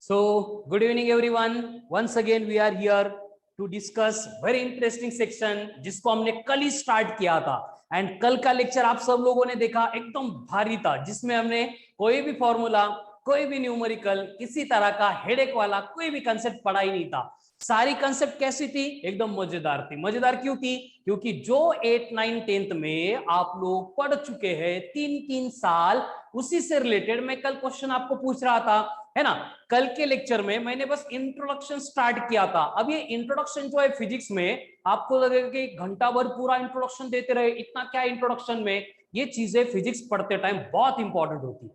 So, good evening everyone. Once again we are here to discuss very interesting section जिसको हमने कल ही start किया था एंड कल का लेक्चर आप सब लोगों ने देखा एकदम भारी था जिसमें हमने कोई भी फॉर्मूला कोई भी न्यूमेरिकल किसी तरह का हेडेक वाला कोई भी कंसेप्ट पढ़ा ही नहीं था। सारी कंसेप्ट कैसी थी? एकदम मजेदार थी। मजेदार क्यों थी? क्योंकि जो 8, 9, 10th में आप लोग पढ़ चुके हैं 3 साल उसी से रिलेटेड मैं कल क्वेश्चन आपको पूछ रहा था, है ना। कल के लेक्चर में मैंने बस इंट्रोडक्शन स्टार्ट किया था। अब ये इंट्रोडक्शन जो है फिजिक्स में आपको लगेगा कि घंटा भर पूरा इंट्रोडक्शन देते रहे, इतना क्या इंट्रोडक्शन में। ये चीजें फिजिक्स पढ़ते टाइम बहुत इंपॉर्टेंट होती है।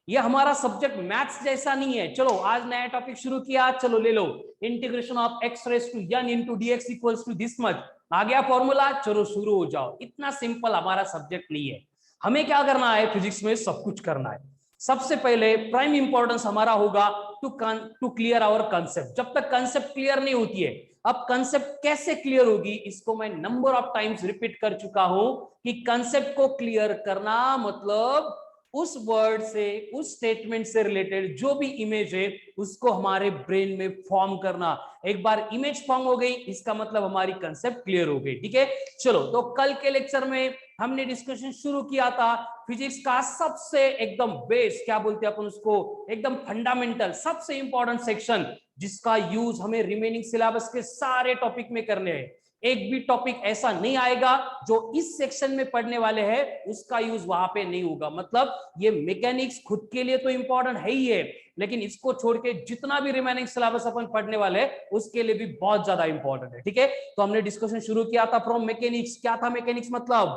ये हमारा सब्जेक्ट मैथ्स जैसा नहीं है। चलो आज नया टॉपिक शुरू किया, चलो ले लो integration of x raise to n into dx equals to this much. आ गया फॉर्मूला, चलो शुरू हो जाओ। इतना सिंपल हमारा सब्जेक्ट नहीं है। हमें क्या करना है? फिजिक्स में सब कुछ करना है। सबसे पहले प्राइम इंपॉर्टेंस हमारा होगा टू क्लियर आवर कंसेप्ट। जब तक कंसेप्ट क्लियर नहीं होती है, अब कंसेप्ट कैसे क्लियर होगी इसको मैं नंबर ऑफ टाइम्स रिपीट कर चुका हूं कि कंसेप्ट को क्लियर करना मतलब उस वर्ड से उस स्टेटमेंट से रिलेटेड जो भी इमेज है उसको हमारे ब्रेन में फॉर्म करना। एक बार इमेज फॉर्म हो गई इसका मतलब हमारी कंसेप्ट क्लियर हो गई। ठीक है, चलो तो कल के लेक्चर में हमने डिस्कशन शुरू किया था फिजिक्स का सबसे एकदम बेस, क्या बोलते हैं अपन उसको, एकदम फंडामेंटल सबसे इंपॉर्टेंट सेक्शन जिसका यूज हमें रिमेनिंग सिलेबस के सारे टॉपिक में करने हैं। एक भी टॉपिक ऐसा नहीं आएगा जो इस सेक्शन में पढ़ने वाले हैं उसका यूज वहां पे नहीं होगा। मतलब ये मैकेनिक्स खुद के लिए तो इंपॉर्टेंट है ही है, लेकिन इसको छोड़ के जितना भी रिमेनिंग सिलेबस अपन पढ़ने वाले हैं उसके लिए भी बहुत ज्यादा इंपॉर्टेंट है। ठीक है, तो हमने डिस्कशन शुरू किया था फ्रॉम मैकेनिक्स। क्या था मैकेनिक्स मतलब?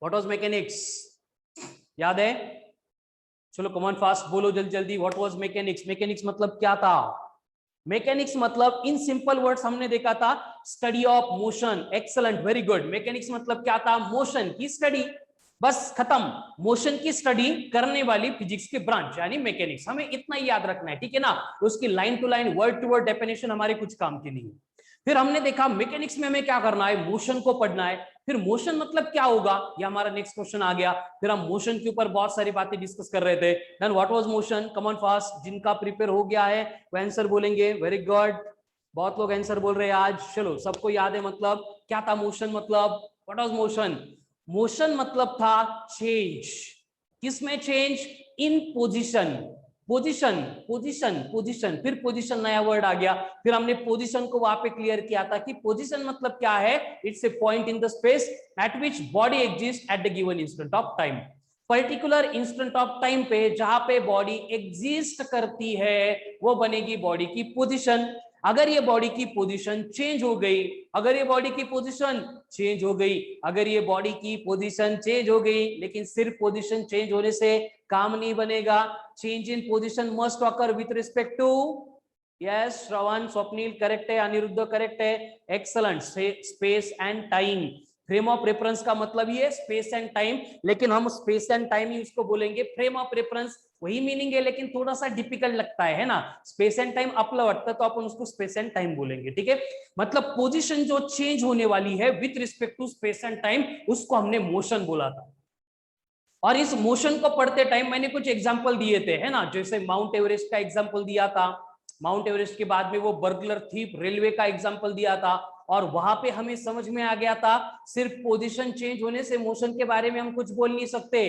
What was mechanics? याद है? चलो कमॉन फास्ट बोलो जल्दी जल्दी। What was mechanics? मैकेनिक्स मतलब क्या था? मैकेनिक्स मतलब इन सिंपल वर्ड्स हमने देखा था study of motion. Excellent, very good. Mechanics मतलब क्या था? मोशन की स्टडी, बस खत्म। मोशन की स्टडी करने वाली फिजिक्स की ब्रांच यानी मैकेनिक्स। हमें इतना ही याद रखना है, ठीक है ना। उसकी line to line word to word definition हमारे कुछ काम की नहीं है। फिर हमने देखा मैकेनिक्स में हमें क्या करना है? मोशन को पढ़ना है। फिर मोशन मतलब क्या होगा, ये हमारा नेक्स्ट क्वेश्चन आ गया। फिर हम मोशन के ऊपर बहुत सारी बातें डिस्कस कर रहे थे। Then what was motion? Come on fast, जिनका प्रिपेयर हो गया है वो आंसर बोलेंगे। वेरी गुड, बहुत लोग आंसर बोल रहे हैं आज। चलो सबको याद है मतलब क्या था मोशन? मतलब व्हाट वाज मोशन? मोशन मतलब था चेंज। किसमें change? In position. Position position position, फिर पोजीशन नया वर्ड आ गया। फिर हमने पोजीशन को वहां पे क्लियर किया था कि पोजीशन मतलब क्या है? It's a point in the space at which body exist at the given instant of time. Particular instant of time पे जहां पे बॉडी एग्जिस्ट करती है वो बनेगी बॉडी की पोजीशन। अगर ये बॉडी की पोजीशन चेंज हो गई, अगर ये बॉडी की पोजीशन चेंज हो गई, अगर ये बॉडी की पोजीशन चेंज हो गई, लेकिन सिर्फ पोजीशन चेंज होने से काम नहीं बनेगा। Change in position must occur with respect to, yes Shravan, Swapnil correct है, अनिरुद्ध करेक्ट है, excellent, space and time. Frame of reference का मतलब ये स्पेस एंड टाइम, लेकिन हम स्पेस एंड टाइम ही उसको बोलेंगे। फ्रेम ऑफ रेफरेंस वही मीनिंग है लेकिन थोड़ा सा डिफिकल्ट लगता है ना। स्पेस एंड टाइम अपला वाटता तो अपन उसको स्पेस एंड टाइम बोलेंगे। ठीक है, मतलब पोजीशन जो चेंज होने वाली है with respect to space and time उसको हमने मोशन बोला था। और इस मोशन को पढ़ते टाइम मैंने कुछ एग्जांपल दिए थे, है ना। जैसे माउंट एवरेस्ट का एग्जांपल दिया था, माउंट एवरेस्ट के बाद में वो बर्गलर थीप रेलवे का एग्जांपल दिया था, और वहां पे हमें समझ में आ गया था सिर्फ पोजीशन चेंज होने से मोशन के बारे में हम कुछ बोल नहीं सकते।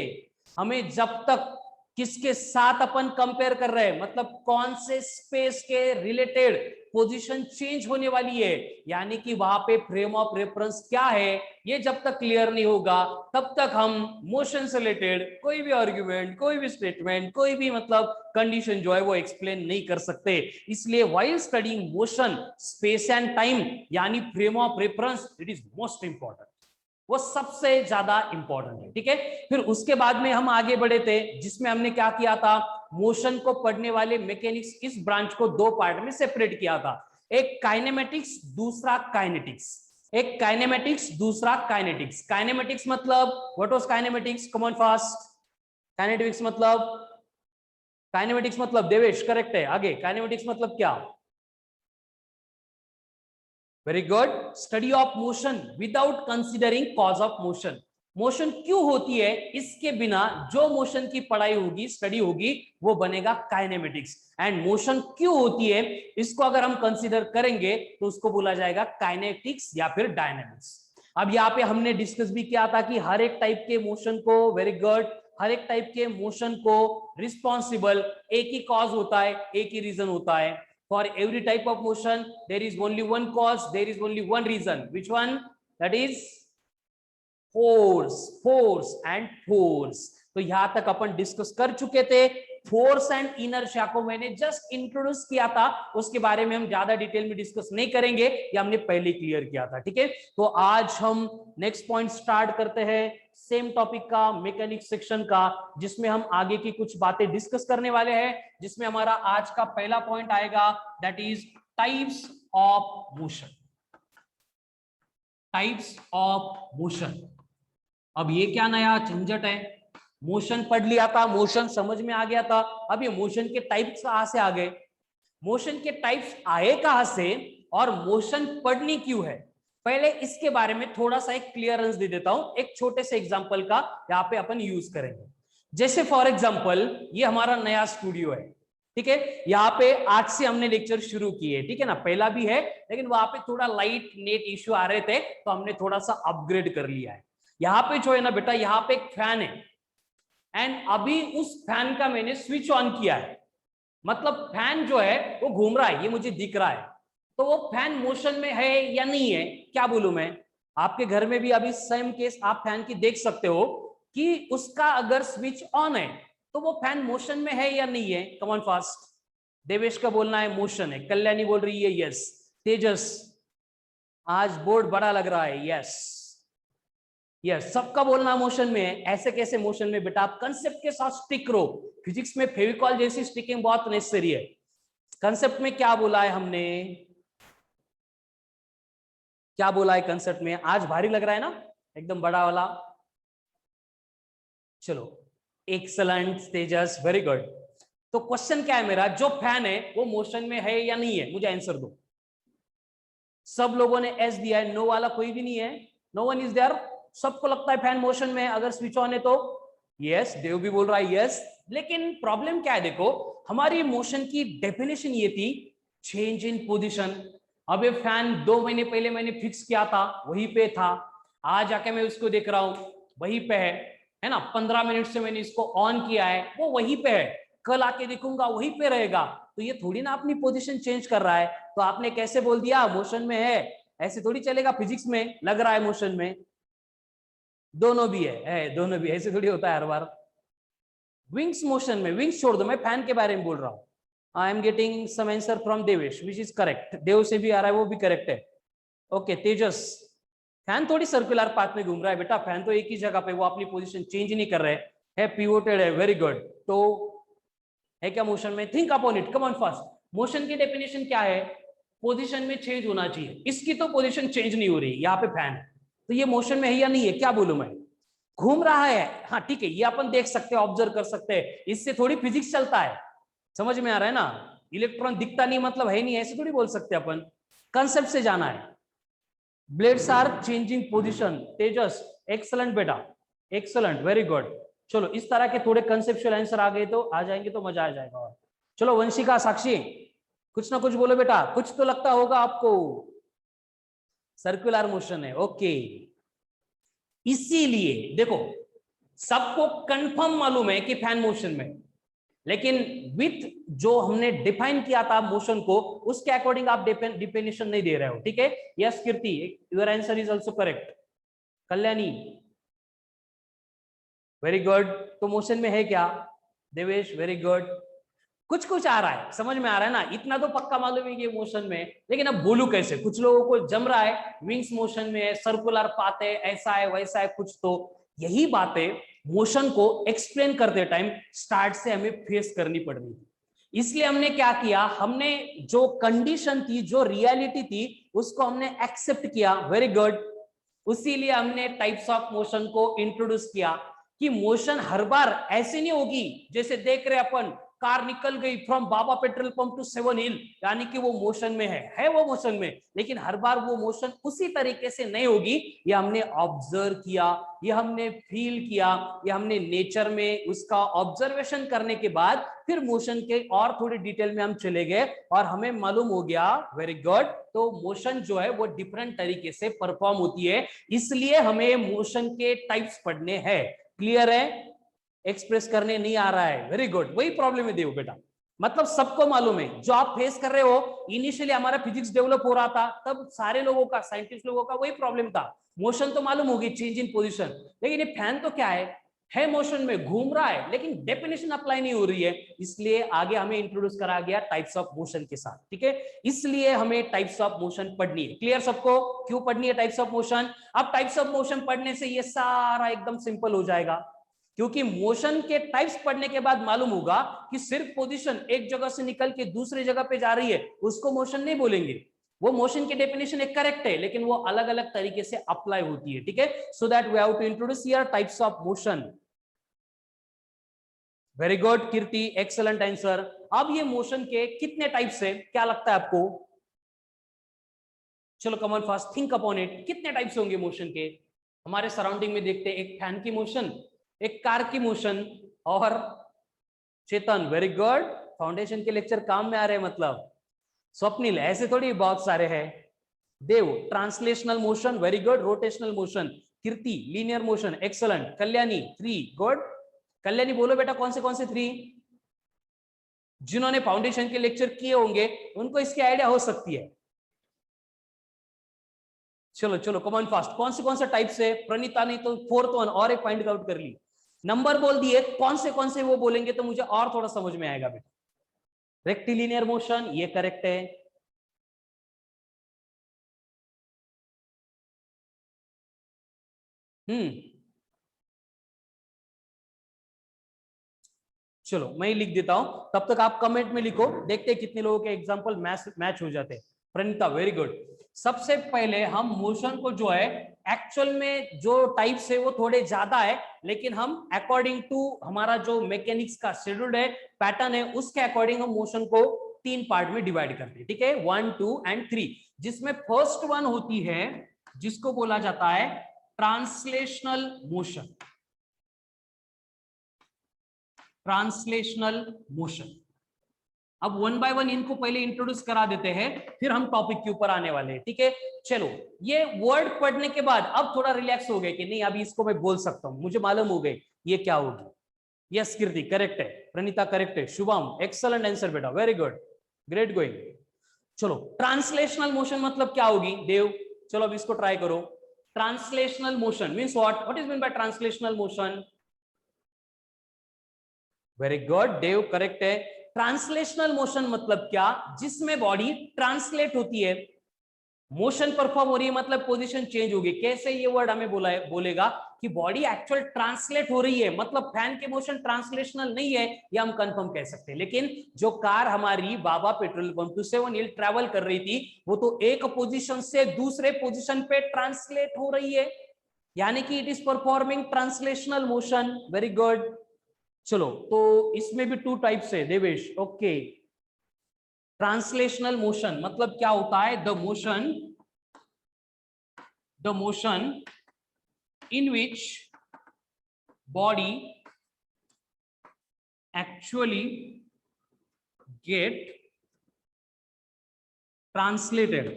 हमें जब तक किसके साथ अपन कंपेयर कर रहे हैं, मतलब कौन से स्पेस के रिलेटेड पोजीशन चेंज होने वाली है, यानी कि वहां पे फ्रेम ऑफ रेफरेंस क्या है, ये जब तक क्लियर नहीं होगा तब तक हम मोशन से रिलेटेड कोई भी आर्गुमेंट, कोई भी स्टेटमेंट, कोई भी मतलब कंडीशन जो है वो एक्सप्लेन नहीं कर सकते। इसलिए while studying motion, space and time यानी frame of reference, it is most important, वो सबसे ज्यादा इंपॉर्टेंट है। ठीक है, फिर उसके बाद में हम आगे बढ़े थे जिसमें हमने क्या किया था? मोशन को पढ़ने वाले मैकेनिक्स इस ब्रांच को दो पार्ट में सेपरेट किया था। एक काइनेमेटिक्स, दूसरा काइनेटिक्स। एक काइनेमेटिक्स, दूसरा काइनेटिक्स। काइनेमेटिक्स मतलब what was kinematics? Come on fast. Kinetics मतलब, काइनेमेटिक्स मतलब देवेश करेक्ट है, आगे काइनेमेटिक्स मतलब क्या? Very good, study of motion without considering cause of motion. Motion क्यों होती है, इसके बिना जो मोशन की पढ़ाई होगी, स्टडी होगी, वो बनेगा काइनेमेटिक्स। एंड मोशन क्यों होती है, इसको अगर हम कंसीडर करेंगे तो उसको बोला जाएगा काइनेटिक्स या फिर डायनेमिक्स। अब यहाँ पे हमने डिस्कस भी किया था कि हर एक टाइप के मोशन को, वेरी गुड, हर एक टाइप के मोशन को रिस्पॉन्सिबल एक ही कॉज होता है, एक ही रीजन होता है। For every type of motion there is only one cause, there is only one reason, which one? That is force and force. तो यहां तक अपन डिस्कस कर चुके थे। फोर्स एंड इनर्शिया को मैंने जस्ट इंट्रोड्यूस किया था, उसके बारे में हम ज्यादा डिटेल में डिस्कस नहीं करेंगे, ये हमने पहले क्लियर किया था, ठीक है। तो आज हम नेक्स्ट पॉइंट स्टार्ट करते हैं सेम टॉपिक का, मैकेनिक्स सेक्शन का, जिसमें हम आगे की कुछ बातें डिस्कस करने वाले हैं, जिसमें हमारा आज का पहला पॉइंट आएगा, that is types of motion. Types of motion. अब ये क्या नया झंझट है, मोशन पढ़ लिया था, मोशन समझ में आ गया था, अब ये मोशन के टाइप्स कहां से आ गए, मोशन के टाइप्स आए कहां से, और मोशन पढ़नी क्यों है, पहले इसके बारे में थोड़ा सा एक क्लियरेंस दे देता हूं, एक छोटे से एग्जांपल का यहाँ पे अपन यूज करेंगे। जैसे फॉर एग्जांपल ये हमारा नया स्टूडियो है, ठीक है, यहाँ पे आज से हमने लेक्चर शुरू किए, ठीक है ना, पहला भी है, लेकिन वहां पे थोड़ा लाइट नेट इश्यू आ रहे थे, तो हमने थोड़ा सा अपग्रेड कर लिया है। यहाँ पे जो है ना बेटा, यहाँ पे एक फैन है, एंड अभी उस फैन का मैंने स्विच ऑन किया है, मतलब फैन जो है वो घूम रहा है, ये मुझे दिख रहा है, तो वो फैन मोशन में है या नहीं है, क्या बोलूं मैं? आपके घर में भी अभी सेम केस आप फैन की देख सकते हो कि उसका अगर स्विच ऑन है तो वो फैन मोशन में है या नहीं है। कम ऑन फास्ट, देवेश का बोलना है मोशन है, कल्याणी बोल रही है यस, तेजस आज बोर्ड बड़ा लग रहा है यस, यस सबका बोलना मोशन में है। ऐसे कैसे मोशन में बेटा, आप कंसेप्ट के साथ स्टिक रहो, फिजिक्स में फेविकॉल जैसी स्टिकिंग बहुत नेसेसरी है। कंसेप्ट में क्या बोला है हमने, क्या बोला है कंसेप्ट में, आज भारी लग रहा है ना एकदम बड़ा वाला, चलो एक्सलेंट तेजस, वेरी गुड। तो क्वेश्चन क्या है मेरा, जो फैन है वो मोशन में है या नहीं है, मुझे आंसर दो। सब लोगों ने एस दिया है, नो वाला कोई भी नहीं है, नो वन इज देयर, सबको लगता है फैन मोशन में है अगर स्विच ऑन है तो यस, देव भी बोल रहा है यस। लेकिन प्रॉब्लम क्या है, देखो हमारी मोशन की डेफिनेशन ये थी चेंज इन पोजीशन। अब ये फैन 2 महीने पहले मैंने फिक्स किया था, वहीं पे था, आज आके मैं उसको देख रहा हूं वहीं पे है ना, 15 मिनट से मैंने इसको ऑन किया है, वो वहीं पे है, कल आके देखूंगा वहीं पे रहेगा, तो ये थोड़ी ना अपनी पोजीशन चेंज कर रहा है। तो आपने कैसे बोल दिया मोशन में है, ऐसे थोड़ी चलेगा, फिजिक्स में लग रहा है मोशन में, दोनों भी है दोनों भी, ऐसे थोड़ी होता है हर बार। विंग्स मोशन में, विंग्स छोड़ दो, मैं फैन के बारे में बोल रहा हूं। I am getting some answer from Devesh which is correct, Dev से भी आ रहा है, वो भी करेक्ट है। ओके तेजस, फैन थोड़ी सर्कुलर पाथ में घूम रहा है बेटा, फैन तो एक ही जगह पे, वो अपनी पोजीशन चेंज नहीं कर रहे है, पिवोटेड है, वेरी गुड। तो है क्या मोशन में, think upon it, come on fast. Motion की डेफिनेशन क्या है, पोजीशन में चेंज होना चाहिए, इसकी तो पोजीशन चेंज नहीं हो रही, यहाँ पे फैन है, तो ये मोशन में है या नहीं है, क्या बोलूं मैं, घूम रहा है, हाँ ठीक है, ये अपन देख सकते हैं, ऑब्जर्व कर सकते हैं, इससे थोड़ी फिजिक्स चलता है, समझ में आ रहा है ना, इलेक्ट्रॉन दिखता नहीं मतलब है नहीं, ऐसे थोड़ी बोल सकते अपन, कंसेप्ट से जाना है। Blades are changing position, Tejas excellent बेटा, एक्सलेंट, वेरी गुड। चलो इस तरह के थोड़े कंसेप्चुअल आंसर आ गए तो आ जाएंगे तो मजा आ जाएगा। और चलो वंशिका, साक्षी, कुछ ना कुछ बोलो बेटा, कुछ तो लगता होगा आपको, सर्कुलर मोशन है, ओके। इसीलिए देखो सबको कंफर्म मालूम है कि फैन मोशन में, लेकिन विथ जो हमने डिफाइन किया था मोशन को, उसके अकॉर्डिंग आप डिफिनेशन नहीं दे रहे हो, ठीक है। Yes Kirti, your answer is also correct. Kalyani, very good. तो मोशन में है क्या, देवेश, वेरी गुड। कुछ कुछ आ रहा है, समझ में आ रहा है ना, इतना तो पक्का मालूम है कि मोशन में, लेकिन अब बोलूं कैसे, कुछ लोगों को जम रहा है विंग्स मोशन में है, सर्कुलर पाथ है, ऐसा है वैसा है कुछ, तो यही बातें मोशन को एक्सप्लेन करते टाइम स्टार्ट से हमें फेस करनी पड़ रही थी। इसलिए हमने क्या किया, हमने जो कंडीशन थी, जो रियलिटी थी, उसको हमने एक्सेप्ट किया, वेरी गुड। उसीलिए हमने टाइप्स ऑफ मोशन को इंट्रोड्यूस किया कि मोशन हर बार ऐसे नहीं होगी जैसे देख रहे अपन कार निकल गई from Baba petrol pump to 7 hill, यानी कि वो मोशन में है वो मोशन में, लेकिन हर बार वो मोशन उसी तरीके से नहीं होगी। ये हमने ऑब्जर्व किया, ये हमने फील किया, ये हमने नेचर में उसका ऑब्जर्वेशन करने के बाद फिर मोशन के और थोड़ी डिटेल में हम चले गए और हमें मालूम हो गया, वेरी गुड, तो मोशन जो है वो डिफरेंट तरीके से परफॉर्म होती है, इसलिए हमें मोशन के टाइप्स पढ़ने हैं। क्लियर है? एक्सप्रेस करने नहीं आ रहा है, वेरी गुड, वही प्रॉब्लम है देव बेटा, मतलब सबको मालूम है जो आप फेस कर रहे हो। इनिशियली हमारा फिजिक्स डेवलप हो रहा था, तब सारे लोगों का, साइंटिस्ट लोगों का वही प्रॉब्लम था, मोशन तो मालूम होगी, चेंज इन पोजीशन, लेकिन ये फैन तो क्या है मोशन में, घूम रहा है, लेकिन डेफिनेशन अप्लाई नहीं हो रही है, इसलिए आगे हमें इंट्रोड्यूस करा गया टाइप्स ऑफ मोशन के साथ। ठीक है, इसलिए हमें टाइप्स ऑफ मोशन पढ़नी है। क्लियर सबको? क्यों पढ़नी है टाइप्स ऑफ मोशन? अब टाइप्स ऑफ मोशन पढ़ने से ये सारा एकदम सिंपल हो जाएगा, क्योंकि मोशन के टाइप्स पढ़ने के बाद मालूम होगा कि सिर्फ पोजीशन एक जगह से निकल के दूसरी जगह पे जा रही है, उसको मोशन नहीं बोलेंगे। वो मोशन की डेफिनेशन एक करेक्ट है, लेकिन वो अलग अलग तरीके से अप्लाई होती है। ठीक है, so that we have to introduce here types of motion. Very good Kirti, excellent answer. अब ये मोशन के कितने टाइप्स है, क्या लगता है आपको? चलो come on fast think upon it, कितने टाइप्स होंगे मोशन के? हमारे सराउंडिंग में देखते हैं, एक फैन की मोशन, एक कार की मोशन, और चेतन, वेरी गुड, फाउंडेशन के लेक्चर काम में आ रहे हैं मतलब। स्वप्निल, ऐसे थोड़ी बहुत सारे हैं। Dev, translational motion, very good, rotational motion. Kirti, linear motion, excellent. Kalyani, 3, good. Kalyani बोलो बेटा कौन से 3? जिन्होंने फाउंडेशन के लेक्चर किए होंगे उनको इसकी आइडिया हो सकती है। चलो चलो कम ऑन फास्ट, कौन से टाइप से? प्रणीता ने तो 4th वन और एक पॉइंट आउट कर ली, नंबर बोल दिए, कौन से वो बोलेंगे तो मुझे और थोड़ा समझ में आएगा बेटा। रेक्टिलिनियर मोशन, ये करेक्ट है। चलो मैं ही लिख देता हूं, तब तक आप कमेंट में लिखो, देखते हैं कितने लोगों के एग्जांपल मैच हो जाते हैं। Praneeta, very good. सबसे पहले हम मोशन को जो है, एक्चुअल में जो टाइप्स है वो थोड़े ज्यादा है, लेकिन हम अकॉर्डिंग टू हमारा जो मैकेनिक्स का शेड्यूल है, पैटर्न है, उसके अकॉर्डिंग हम मोशन को 3 पार्ट में डिवाइड करते हैं। ठीक है, 1, 2 एंड 3, जिसमें फर्स्ट वन होती है जिसको बोला जाता है ट्रांसलेशनल मोशन। Translational motion. अब वन बाय वन इनको पहले इंट्रोड्यूस करा देते हैं, फिर हम टॉपिक के ऊपर आने वाले हैं। ठीक है, चलो ये वर्ड पढ़ने के बाद अब थोड़ा रिलैक्स हो गए कि नहीं अभी इसको मैं बोल सकता हूं, मुझे मालूम हो गई ये क्या होगी। यस कीर्ति करेक्ट है, प्रणीता करेक्ट है, शुभम एक्सलेंट आंसर बेटा, वेरी गुड, ग्रेट गोइंग। चलो ट्रांसलेशनल मोशन मतलब क्या होगी देव? चलो अब इसको ट्राई करो। Translational motion means what is mean by translational motion? Very good Dev, correct है। ट्रांसलेशनल मोशन मतलब क्या? जिसमें बॉडी ट्रांसलेट होती है, मोशन परफॉर्म हो रही है, मतलब पोजीशन चेंज होगी। कैसे ये वर्ड हमें बोलेगा कि बॉडी एक्चुअल ट्रांसलेट हो रही है, मतलब फैन के मोशन ट्रांसलेशनल नहीं है, ये हम कंफर्म कह सकते हैं। लेकिन जो कार हमारी Baba petrol pump to 7 hill travel कर रही थी, वो तो एक पोजीशन से दूसरे पोजीशन पे ट्रांसलेट हो रही है, यानी कि it is performing translational motion. Very good. चलो तो इसमें भी 2 टाइप्स है देवेश। ओके, ट्रांसलेशनल मोशन मतलब क्या होता है? The motion in which body actually get translated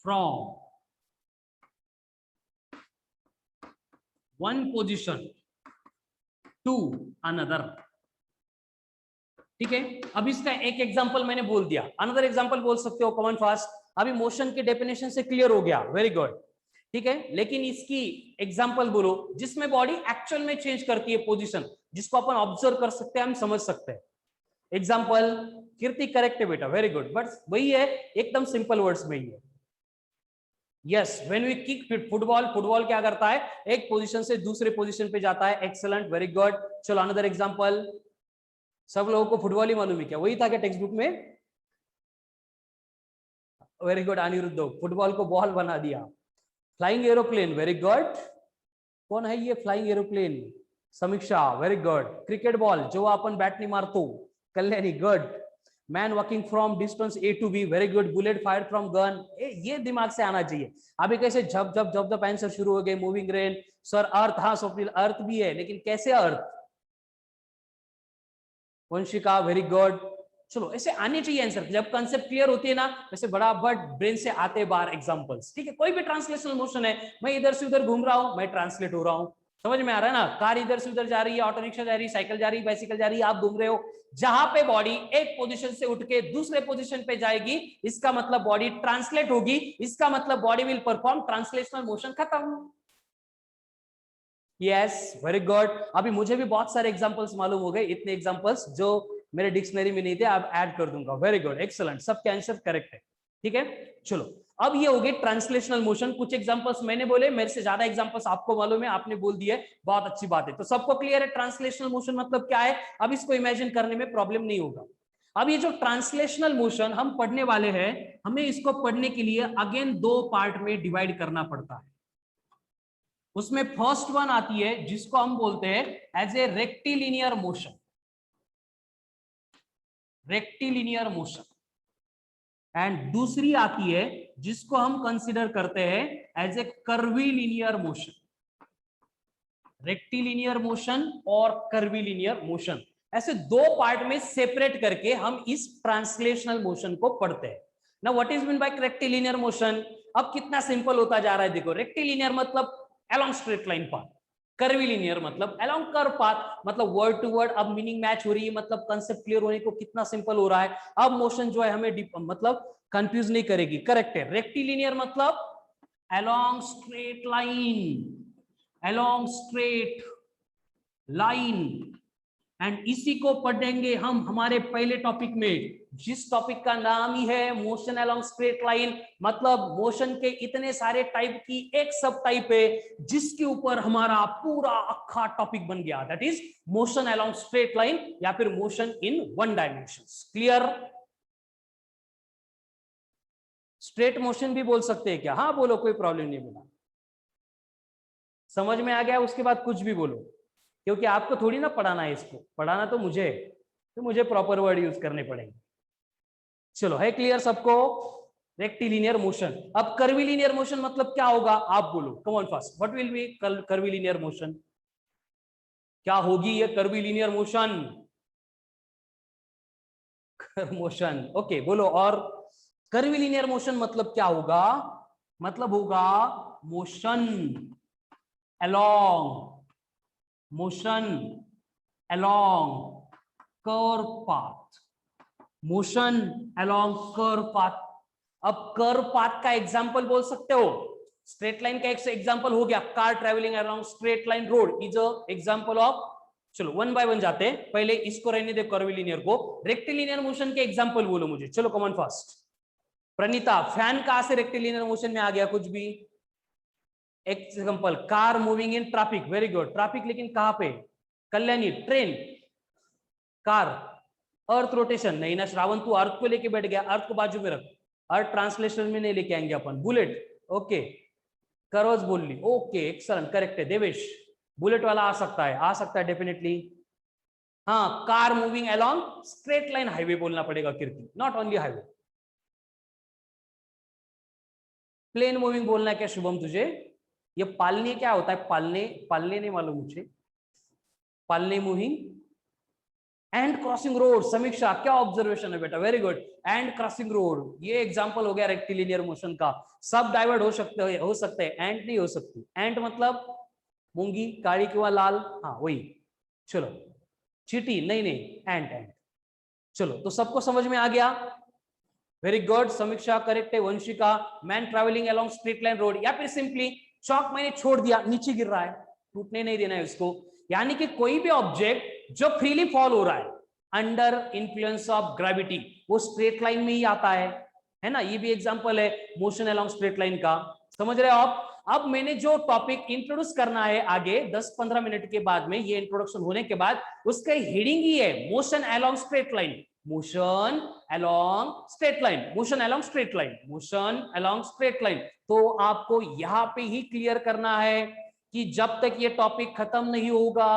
from one position to another. ठीक है, अब इसका एक एग्जांपल मैंने बोल दिया, अनदर एग्जांपल बोल सकते हो कॉमन फास्ट। अभी मोशन के डेफिनेशन से क्लियर हो गया, वेरी गुड। ठीक है, लेकिन इसकी एग्जांपल बोलो जिसमें बॉडी एक्चुअल में चेंज करती है पोजीशन, जिसको अपन ऑब्जर्व कर सकते हैं, हम समझ सकते हैं। एग्जांपल कीर्ति करेक्ट है बेटा, वेरी गुड, बट वही है एकदम सिंपल वर्ड्स में ही है। Yes, when we kick football क्या करता है? एक पोजीशन से दूसरे पोजीशन पे जाता है। Excellent, very good. चलो अनदर एग्जांपल। सब लोगों को फुटबॉल ही मालूम है क्या? वही था क्या टेक्स्ट बुक में? वेरी गुड अनिरुद्ध, फुटबॉल को बॉल बना दिया। Flying aeroplane, very good. कौन है ये flying aeroplane? Samiksha very good. Cricket ball जेव्हा आपण बॅटने मारतो. Kalyani good. Man walking from distance A to B very good. Bullet fire from gun. ये दिमाग से आना चाहिए. अभी कैसे झप झप झप झप आंसर शुरू हो गए. Moving rain. सर अर्थ, हाँ स्वप्निल अर्थ भी है, लेकिन कैसे अर्थ. Vanshika very good. चलो ऐसे आने चाहिए आंसर. जब कंसेप्ट क्लियर होती है ना, वैसे बराबर ब्रेन से आते बार एग्जांपल्स. ठीक है, कोई भी ट्रांसलेशनल मोशन है, मैं इधर से उधर घूम रहा हूं, मैं ट्रांसलेट हो रहा हूं. समझ में आ रहा है ना. कार इधर से उधर जा रही है, ऑटो रिक्शा जा रही है, साइकिल जा रही है, बाइसिकल जा रही है, आप घूम रहे हो. जहां पे बॉडी एक पोजीशन से उठ के दूसरे पोजीशन पे जाएगी, इसका मतलब बॉडी ट्रांसलेट होगी. इसका मतलब body will perform translational motion. खत्म. Yes very good. अभी मुझे भी बहुत सारे एग्जांपल्स मालूम हो गए. इतने एग्जांपल्स जो मेरे डिक्शनरी में नहीं थे, अब ऐड कर दूंगा. Very good, excellent. सबके आंसर करेक्ट है. ठीक है, चलो अब ये हो गए ट्रांसलेशनल मोशन. कुछ एग्जांपल्स मैंने बोले, मेरे से ज्यादा एग्जांपल्स आपको मालूम है, आपने बोल दिए, बहुत अच्छी बात है. तो सबको क्लियर है ट्रांसलेशनल मोशन मतलब क्या है. अब इसको इमेजिन करने में प्रॉब्लम नहीं होगा. अब ये जो ट्रांसलेशनल मोशन हम पढ़ने वाले हैं, हमें इसको पढ़ने के लिए अगेन दो पार्ट में डिवाइड करना पड़ता है. उसमें फर्स्ट वन आती है जिसको हम बोलते हैं as a rectilinear motion. Rectilinear motion. And दूसरी आती है जिसको हम कंसीडर करते हैं as a curvilinear motion. Rectilinear motion और कर्वीलिनियर मोशन, ऐसे दो पार्ट में सेपरेट करके हम इस ट्रांसलेशनल मोशन को पढ़ते हैं. Now what is mean bye rectilinear motion. अब कितना सिंपल होता जा रहा है देखो. रेक्टिलिनियर मतलब along straight line path. Curvilinear मतलब along curve path. मतलब वर्ड टू वर्ड अब मीनिंग मैच हो रही है, मतलब कंसेप्ट क्लियर होने को कितना सिंपल हो रहा है. अब मोशन जो है हमें मतलब कंफ्यूज नहीं करेगी. करेक्ट है. रेक्टिलिनियर मतलब along straight line, along straight line. And इसी को पढ़ेंगे हम हमारे पहले टॉपिक में, जिस टॉपिक का नाम ही है मोशन अलोंग स्ट्रेट लाइन. मतलब मोशन के इतने सारे टाइप की एक सब टाइप है जिसके ऊपर हमारा पूरा अक्खा टॉपिक बन गया. That is motion along straight line या फिर motion in one dimension. Clear. Straight motion भी बोल सकते हैं क्या. हाँ बोलो, कोई प्रॉब्लम नहीं. बोला समझ में आ गया. उसके बाद कुछ भी बोलो, क्योंकि आपको थोड़ी ना पढ़ाना है, इसको पढ़ाना तो मुझे है, तो मुझे प्रॉपर वर्ड यूज करने पड़ेंगे. चलो है क्लियर सबको. Rectilinear motion. अब कर्वीलिनियर मोशन मतलब क्या होगा आप बोलो. कम on fast. What will B curvilinear motion. क्या होगी ये कर्वीलिनियर मोशन. मोशन ओके बोलो. और कर्वीलिनियर मोशन मतलब क्या होगा. मतलब होगा motion along curve path. Motion along curve path. अब कर्व पाथ का एग्जांपल बोल सकते हो. स्ट्रेट लाइन का एक एग्जांपल हो गया. Car travelling along straight line road is a example of. चलो वन बाय वन जाते हैं. पहले इसको रहने दे कर्वीलिनियर को. रेक्टिलिनियर मोशन के एग्जांपल बोलो मुझे. चलो come on fast. Pranita fan कहां से रेक्टिलिनियर मोशन में आ गया. कुछ भी example. Car moving in traffic. Very good. Traffic लेकिन कहां पे. Kalyani train. Car. Earth rotation. नहीं ना श्रावण, तू अर्थ को लेके बैठ गया. अर्थ को बाजू में रख. अर्थ ट्रांसलेशन में नहीं लेके आएंगे अपन. बुलेट. ओके कर्व्स बोल ली. ओके एक्सीलेंट करेक्ट है. देवेश बुलेट वाला आ सकता है. आ सकता है डेफिनेटली. हाँ car moving along straight line highway बोलना पड़ेगा Kirti. Not only highway. Plane moving बोलना है क्या शुभम तुझे. ये पालने क्या होता है. पालने नहीं मालूम मुझे. पालने मूविंग एंड क्रॉसिंग रोड. समीक्षा क्या ऑब्जर्वेशन है बेटा. Very good. And crossing road ये एग्जांपल हो गया रेक्टिलिनियर मोशन का. सब डाइवर्ट हो सकते हैं. एंड नहीं हो सकती. एंड मतलब मूंगी काली किंवा लाल. हाँ वही. चलो चीटी नहीं. एंड. चलो तो सबको समझ में आ गया. Very good. समीक्षा करेक्ट है. Vanshika man travelling along straight line road. या फिर सिंपली चौक मैंने छोड़ दिया, नीचे गिर रहा है, टूटने नहीं देना है उसको. यानी कि कोई भी ऑब्जेक्ट जो फ्रीली फॉल हो रहा है अंडर इन्फ्लुएंस ऑफ ग्रेविटी, वो स्ट्रेट लाइन में ही आता है ना. ये भी एग्जांपल है मोशन अलोंग स्ट्रेट लाइन का. समझ रहे हो आप. अब मैंने जो टॉपिक इंट्रोड्यूस करना है आगे 10-15 मिनट के बाद में, ये इंट्रोडक्शन होने के बाद उसका हेडिंग ही है motion along straight line. Motion along straight line. Motion along straight line. Motion along straight line. तो आपको यहां पे ही क्लियर करना है कि जब तक ये टॉपिक खत्म नहीं होगा,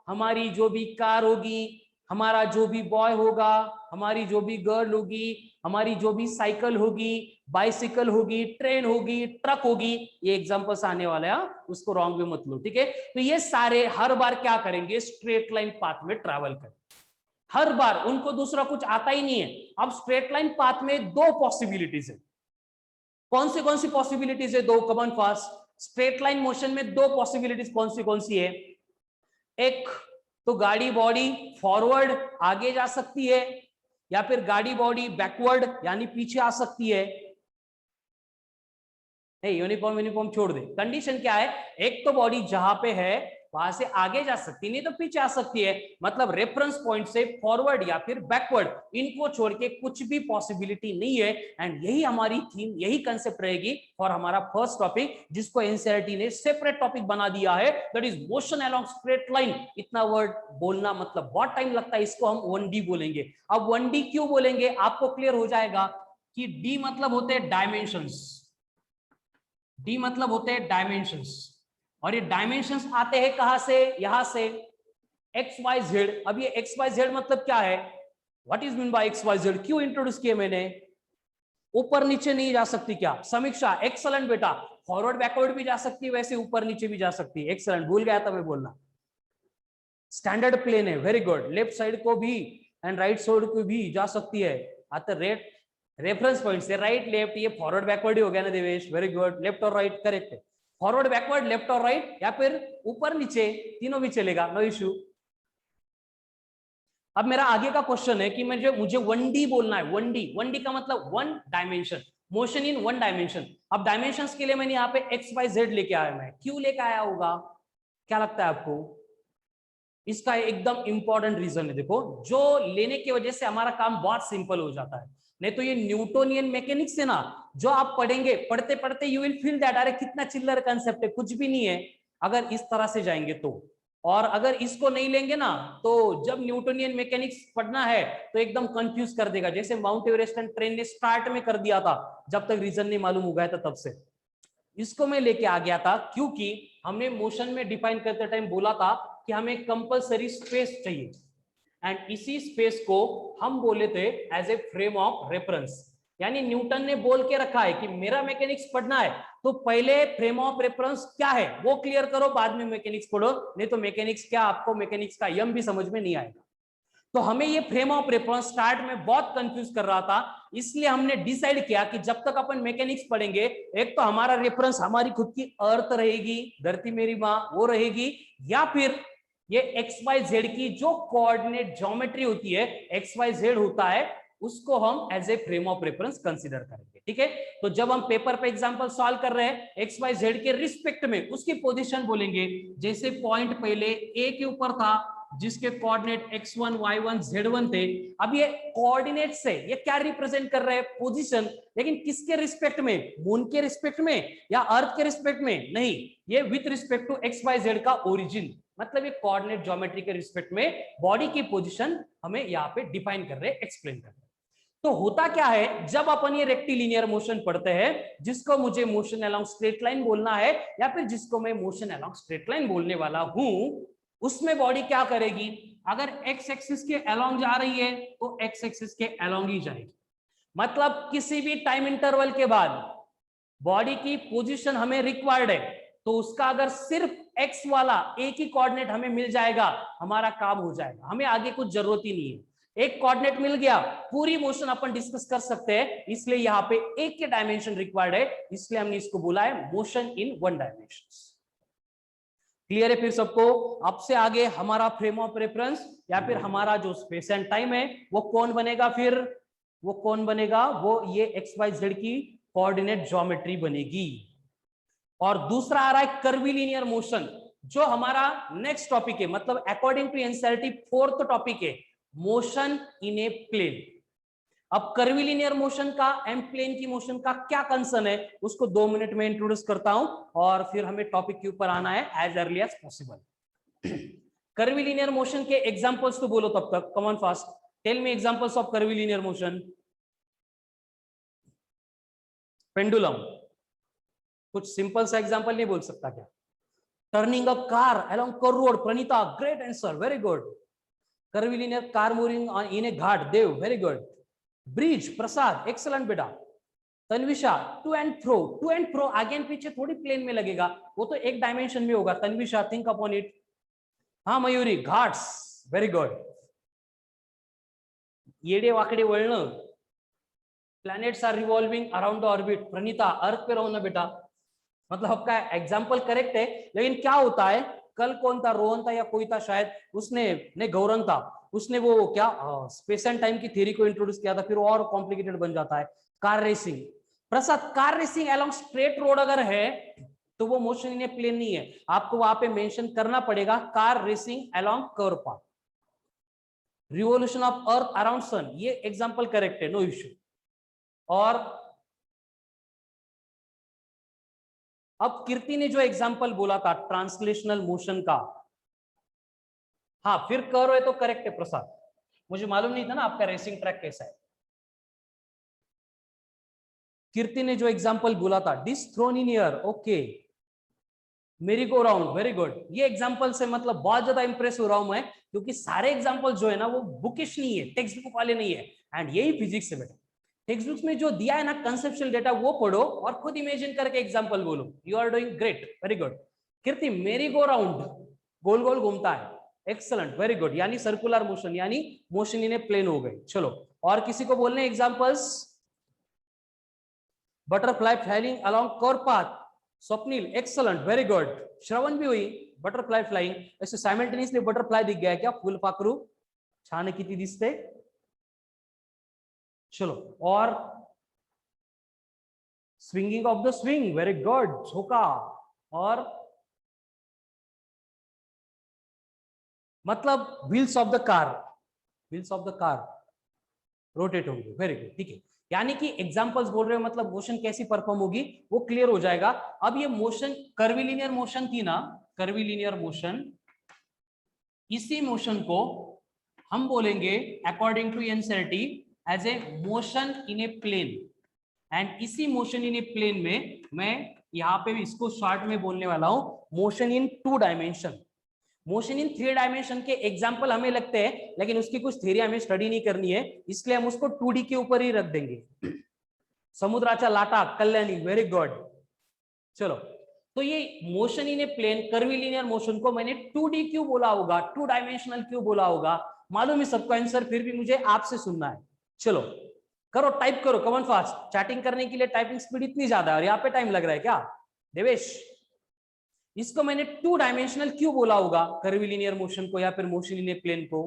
हमारी जो भी कार होगी, हमारा जो भी बॉय होगा, हमारी जो भी गर्ल होगी, हमारी जो भी साइकिल होगी, बाइसिकल होगी, ट्रेन होगी, ट्रक होगी, ये एग्जांपल्स आने वाले हैं, उसको रॉन्ग में मत लो, ठीक है। तो ये सारे हर बार क्या करेंगे, स्ट्रेट लाइन पाथ में ट्रैवल करें, हर बार, उनको दूसरा कुछ आता ही नहीं है। अब स्ट्रेट लाइन पाथ में दो पॉसिबिलिटीज है, कौन सी पॉसिबिलिटीज है, दो, कमन फास्ट। स्ट्रेट लाइन मोशन में दो पॉसिबिलिटीज कौन सी है, एक तो गाड़ी बॉडी फॉरवर्ड आगे जा सकती है, या फिर गाड़ी बॉडी बैकवर्ड यानी पीछे आ सकती है। नहीं, यूनिफॉर्म छोड़ दे, कंडीशन क्या है, एक तो बॉडी जहां पे है वहां से आगे जा सकती, नहीं तो पीछे आ सकती है, मतलब रेफरेंस पॉइंट से फॉरवर्ड या फिर बैकवर्ड, इनको छोड़ के कुछ भी पॉसिबिलिटी नहीं है। एंड यही हमारी थीम, यही कंसेप्ट रहेगी फॉर हमारा फर्स्ट टॉपिक, जिसको एनसीईआरटी ने सेपरेट टॉपिक बना दिया है, that is motion along straight line. इतना वर्ड बोलना मतलब बहुत टाइम लगता है, इसको हम 1D बोलेंगे। अब 1D क्यों बोलेंगे, आपको क्लियर हो जाएगा कि डी मतलब होते हैं डायमेंशंस, डी मतलब होते हैं डायमेंशंस, और ये डायमेंशंस आते हैं कहां से, यहां से, एक्स वाई जेड। अब ये एक्स वाई जेड मतलब क्या है, what is mean by X Y Z, क्यों इंट्रोड्यूस किया मैंने, ऊपर नीचे नहीं जा सकती क्या, समीक्षा एक्सलेंट बेटा, फॉरवर्ड बैकवर्ड भी जा सकती है, वैसे ऊपर नीचे भी जा सकती है, एक्सलेंट, भूल गया था मैं बोलना, स्टैंडर्ड प्लेन है, वेरी गुड, लेफ्ट साइड को भी एंड राइट साइड को भी जा सकती है, आते रेट रेफरेंस पॉइंट से राइट लेफ्ट, ये फॉरवर्ड बैकवर्ड ही हो गया ना देवेश, वेरी गुड, लेफ्ट और राइट करेक्ट है, फॉरवर्ड बैकवर्ड लेफ्ट और राइट, या फिर ऊपर नीचे, तीनों भी चलेगा, नो इश्यू। अब मेरा आगे का क्वेश्चन है कि मुझे 1D बोलना है, 1D का मतलब one dimension, motion in one dimension. अब डायमेंशंस के लिए मैंने यहाँ पे एक्स वाई जेड लेके आया, मैं क्यों लेके आया होगा, क्या लगता है आपको, इसका एकदम इंपॉर्टेंट रीजन है, देखो, जो लेने की वजह से हमारा काम बहुत सिंपल हो जाता है। नहीं तो ये न्यूटोनियन मैकेनिक्स है ना, जो आप पढ़ेंगे, पढ़ते पढ़ते यू विल फील दैट अरे कितना चिल्लर कंसेप्ट है, कुछ भी नहीं है, अगर इस तरह से जाएंगे तो। और अगर इसको नहीं लेंगे ना, तो जब न्यूटोनियन मैकेनिक्स पढ़ना है तो एकदम कंफ्यूज कर देगा, जैसे माउंट एवरेस्ट ट्रेन ने स्टार्ट में कर दिया था, जब तक रीजन नहीं मालूम हो गया था तब से। इसको मैं लेके आ गया था क्योंकि हमने मोशन में डिफाइन करते टाइम बोला था कि हमें कंपलसरी स्पेस चाहिए, एंड इसी स्पेस को हम बोले थे as a frame of reference. यानी न्यूटन ने बोल के रखा है कि मेरा मैकेनिक्स पढ़ना है तो पहले फ्रेम ऑफ रेफरेंस क्या है वो क्लियर करो, बाद में मैकेनिक्स पढ़ो, नहीं तो मैकेनिक्स क्या, आपको मैकेनिक्स का यम भी समझ में नहीं आएगा। तो हमें ये फ्रेम ऑफ रेफरेंस स्टार्ट में बहुत कंफ्यूज कर रहा था, इसलिए हमने डिसाइड किया कि जब तक अपन मैकेनिक्स पढ़ेंगे, एक तो हमारा रेफरेंस हमारी खुद की अर्थ रहेगी, धरती मेरी माँ वो रहेगी, या फिर ये एक्स वाई जेड की जो कोऑर्डिनेट ज्योमेट्री होती है, एक्स वाई जेड होता है, उसको हम as a frame of reference consider करेंगे, ठीक है। तो जब हम पेपर पे एग्जांपल सॉल्व कर रहे हैं, एक्स वाई जेड के रिस्पेक्ट में उसकी पोजीशन बोलेंगे, जैसे पॉइंट पहले ए के ऊपर था जिसके कोऑर्डिनेट x1 y1 z1 थे। अब ये कोऑर्डिनेट से ये क्या रिप्रेजेंट कर रहे हैं, पोजीशन, लेकिन किसके रिस्पेक्ट में, मून के रिस्पेक्ट में या अर्थ के रिस्पेक्ट में, नहीं, ये with respect to X Y Z का ओरिजिन, मतलब ये कोऑर्डिनेट ज्योमेट्री के रिस्पेक्ट में बॉडी की पोजीशन हमें यहाँ पे डिफाइन कर रहे हैं, एक्सप्लेन कर रहे हैं। तो होता क्या है, जब अपन ये रेक्टिलिनियर मोशन पढ़ते हैं, जिसको मुझे मोशन अलोंग स्ट्रेट लाइन बोलना है, या फिर जिसको मैं मोशन अलोंग स्ट्रेट लाइन बोलने वाला हूं, उसमें बॉडी क्या करेगी, अगर एक्स एक्सिस के अलोंग जा रही है तो एक्स एक्सिस के अलोंग ही जाएगी, मतलब किसी भी टाइम इंटरवल के बाद बॉडी की पोजीशन हमें रिक्वायर्ड है, तो उसका अगर सिर्फ एक्स वाला एक ही कोऑर्डिनेट हमें मिल जाएगा, हमारा काम हो जाएगा, हमें आगे कुछ जरूरत ही नहीं है। एक कोऑर्डिनेट मिल गया, पूरी मोशन अपन डिस्कस कर सकते हैं, इसलिए यहाँ पे एक के डायमेंशन रिक्वायर्ड है, इसलिए हमने इसको बोला है motion in one dimension. Clear है फिर सबको, अब से आगे हमारा फ्रेम ऑफ रेफरेंस या फिर हमारा जो स्पेस एंड टाइम है वो कौन बनेगा, फिर वो कौन बनेगा, वो ये एक्स वाई जेड की कोऑर्डिनेट ज्योमेट्री बनेगी। और दूसरा आ रहा है कर्वीलिनियर मोशन, जो हमारा नेक्स्ट टॉपिक है, मतलब according to NCERT fourth topic है, मोशन इन ए प्लेन। अब कर्वीलिनियर मोशन का, एम प्लेन की मोशन का क्या कंसर्न है, उसको 2 मिनट में इंट्रोड्यूस करता हूं, और फिर हमें टॉपिक के ऊपर आना है as early as possible. Curvilinear motion के एग्जांपल्स तो बोलो तब तक, come on fast, tell me examples of curvilinear motion. Pendulum, कुछ सिंपल सा एग्जांपल नहीं बोल सकता क्या, Turning a car along curve road, Pranita, great answer, very good. Curvilinear car moving on in a ghat, Dev, very good. Bridge, Prasad, excellent beta. Tanvisha, to and fro आगे and पीछे थोड़ी plane में लगेगा, वो तो एक डायमेंशन में होगा. Tanvisha, think upon it. हाँ मयूरी, घाट्स, वेरी गुड. येडे वाकड़े वळण, planets are revolving around the orbit. Praneeta, earth पे रहो ना बेटा. मतलब आपका एग्जाम्पल करेक्ट है, लेकिन क्या होता है, कल कौन था, रोहन था या कोई था शायद, उसने नहीं गौरन था, उसने वो क्या स्पेस एंड टाइम की थ्योरी को इंट्रोड्यूस किया था, फिर और कॉम्प्लिकेटेड बन जाता है. Car racing, Prasad, car racing along straight road अगर है तो वो मोशन इन ए प्लेन नहीं है, आपको वहां पे मेंशन करना पड़ेगा car racing along curve path. Revolution of earth around sun, ये एग्जांपल करेक्ट है, नो इश्यू. और अब कीर्ति ने जो एग्जांपल बोला था ट्रांसलेशनल मोशन का, हाँ फिर कर्व है तो करेक्ट है प्रसाद. मुझे मालूम नहीं था ना आपका रेसिंग ट्रैक कैसा है. कीर्ति ने जो एग्जांपल बोला था disc thrown in air, okay. Merry go round, very good. ये एग्जांपल से मतलब बहुत ज्यादा इंप्रेस हो रहा हूं मैं, क्योंकि सारे एग्जांपल जो है ना वो बुकिश नहीं है, टेक्स्ट बुक वाले नहीं है. एंड यही फिजिक्स है बेटा, टेक्स्ट बुक्स में जो दिया है ना कंसेप्चुअल डेटा वो पढ़ो और खुद इमेजिन करके एग्जांपल बोलो. You are doing great, very good. Kirti, merry go round गोल गोल घूमता है, एक्सलेंट, वेरी गुड. यानी सर्कुलर मोशन, यानी मोशन इन ए प्लेन हो गई. चलो और किसी को बोलने examples. Butterfly flying along curve path, Swapnil, excellent, very good. Shravan भी हुई, बटरफ्लाई फ्लाइंग. ऐसे साइमल्टेनियसली बटरफ्लाई दिख गया क्या, फुलपाखरू छान किती दिसते. चलो और swinging of the swing, very good. झोका, और मतलब wheels of the car, wheels of the car rotate होंगे, वेरी गुड. ठीक है, यानी कि एग्जांपल्स बोल रहे हो मतलब मोशन कैसी परफॉर्म होगी वो क्लियर हो जाएगा. अब ये मोशन कर्विलिनियर मोशन थी ना, कर्विलिनियर मोशन, इसी मोशन को हम बोलेंगे according to NCERT as a motion in a plane. And इसी मोशन इन ए प्लेन में मैं यहाँ पे भी इसको शॉर्ट में बोलने वाला हूं motion in 2 dimension. Motion in 3 dimension के एग्जाम्पल हमें लगते हैं, लेकिन उसकी कुछ थ्योरी हमें स्टडी नहीं करनी है, इसलिए हम उसको 2D के ऊपर ही रख देंगे. समुद्राचा लाटा, कल्याणी, वेरी गुड. चलो, तो ये motion in a plane curvilinear motion को मैंने 2D क्यों बोला होगा, 2 डायमेंशनल क्यों बोला होगा, मालूम है सबको आंसर, फिर भी मुझे आपसे सुनना है. चलो करो, टाइप करो, कम ऑन फास्ट. चैटिंग करने के लिए टाइपिंग स्पीड इतनी ज्यादा है और यहाँ पे टाइम लग रहा है क्या देवेश. इसको मैंने 2 डायमेंशनल क्यों बोला होगा, कर्विलिनियर मोशन को या फिर मोशन इन ए प्लेन को.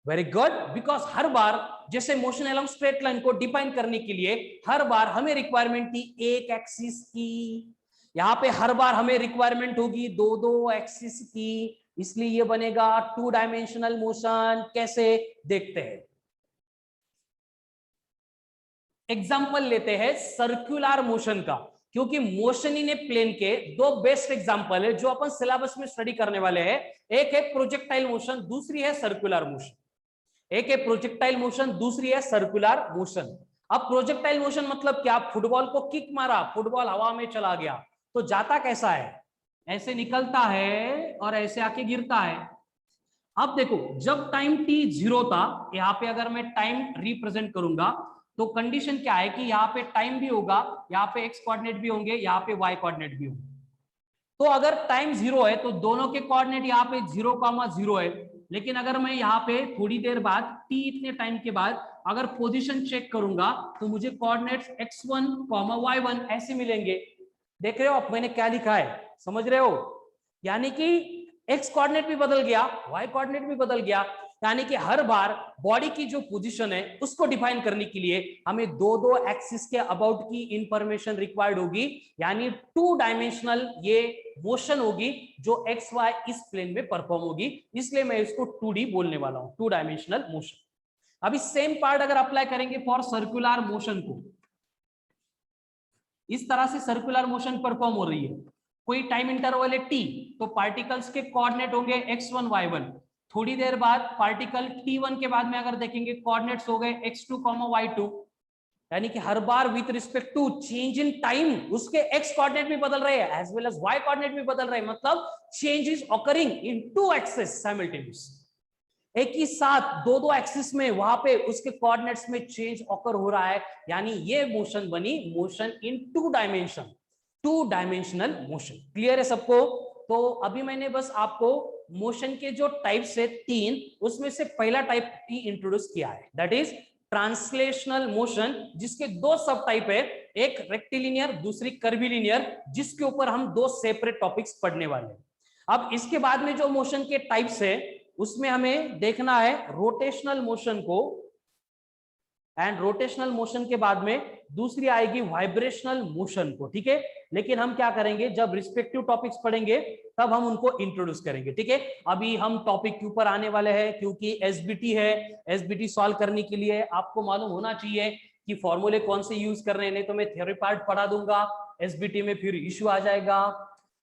वेरी गुड, बिकॉज हर बार जैसे मोशन अलोंग स्ट्रेट लाइन को डिफाइन करने के लिए हर बार हमें रिक्वायरमेंट थी एक एक्सिस की, यहाँ पे हर बार हमें रिक्वायरमेंट होगी 2 एक्सिस की, इसलिए ये बनेगा 2 डायमेंशनल मोशन. कैसे देखते हैं, एग्जाम्पल लेते हैं सर्कुलर मोशन का, क्योंकि मोशन इन ए प्लेन के 2 बेस्ट एग्जांपल है जो अपन सिलेबस में स्टडी करने वाले हैं. एक है प्रोजेक्टाइल मोशन, दूसरी है सर्कुलर मोशन. एक है प्रोजेक्टाइल मोशन, दूसरी है सर्कुलर मोशन. अब प्रोजेक्टाइल मोशन मतलब क्या, फुटबॉल को किक मारा, फुटबॉल हवा में चला गया, तो जाता कैसा है, ऐसे निकलता है और ऐसे आके गिरता है. अब देखो जब टाइम t 0 था, यहाँ पे अगर मैं टाइम रिप्रेजेंट करूंगा तो कंडीशन क्या है कि यहाँ पे टाइम भी होगा, यहाँ पे x कोऑर्डिनेट भी होंगे, यहाँ पे y कोऑर्डिनेट भी होंगे. तो अगर टाइम 0 है तो दोनों के कोऑर्डिनेट यहाँ पे 0,0 है. लेकिन अगर मैं यहाँ पे थोड़ी देर बाद t इतने टाइम के बाद अगर पोजीशन चेक करूंगा तो मुझे कोऑर्डिनेट्स x1, y1 ऐसे मिलेंगे. देख रहे हो आप मैंने क्या लिखा है, समझ रहे हो, यानी कि x कोऑर्डिनेट भी बदल गया, y कोऑर्डिनेट भी बदल गया. यानी कि हर बार बॉडी की जो पोजीशन है उसको डिफाइन करने के लिए हमें 2 एक्सिस के अबाउट की इंफॉर्मेशन रिक्वायर्ड होगी, यानी 2 डायमेंशनल ये मोशन होगी जो एक्स वाई इस प्लेन में परफॉर्म होगी, इसलिए मैं इसको 2D बोलने वाला हूं, 2 डायमेंशनल मोशन. अभी सेम पार्ट अगर अप्लाई करेंगे फॉर सर्कुलर मोशन को, इस तरह से सर्कुलर मोशन परफॉर्म हो रही है, कोई टाइम इंटरवल है t, तो पार्टिकल्स के कोऑर्डिनेट होंगे x1 y1. थोड़ी देर बाद पार्टिकल t1 के बाद में अगर देखेंगे कोऑर्डिनेट्स हो गए x2, y2. यानी कि हर बार with respect to change in time उसके एक्स कोऑर्डिनेट भी बदल रहे हैं as well as y coordinate भी बदल रहे हैं, मतलब change is occurring in two axis simultaneous. एक ही साथ दो दो एक्सिस में वहां पे उसके कोऑर्डिनेट्स में चेंज ऑकर हो रहा है, यानी ये मोशन बनी motion in two dimension, two dimensional motion. Clear है सबको? तो अभी मैंने बस आपको मोशन के जो टाइप्स है तीन, उसमें से पहला टाइप ही इंट्रोड्यूस किया है, दैट इज ट्रांसलेशनल मोशन, जिसके दो सब टाइप है, एक रेक्टिलिनियर दूसरी कर्विलिनियर, जिसके ऊपर हम दो सेपरेट टॉपिक्स पढ़ने वाले हैं। अब इसके बाद में जो मोशन के टाइप्स है उसमें हमें देखना है रोटेशनल मोशन को, एंड रोटेशनल मोशन के बाद में दूसरी आएगी वाइब्रेशनल मोशन को, ठीक है। लेकिन हम क्या करेंगे, जब रिस्पेक्टिव टॉपिक्स पढ़ेंगे तब हम उनको इंट्रोड्यूस करेंगे, ठीक है। अभी हम टॉपिक के ऊपर आने वाले हैं, क्योंकि एसबीटी है, एसबीटी सॉल्व करने के लिए आपको मालूम होना चाहिए कि फॉर्मूले कौन से यूज कर रहे हैं, नहीं तो मैं थ्योरी पार्ट पढ़ा दूंगा एसबीटी में, फिर इश्यू आ जाएगा,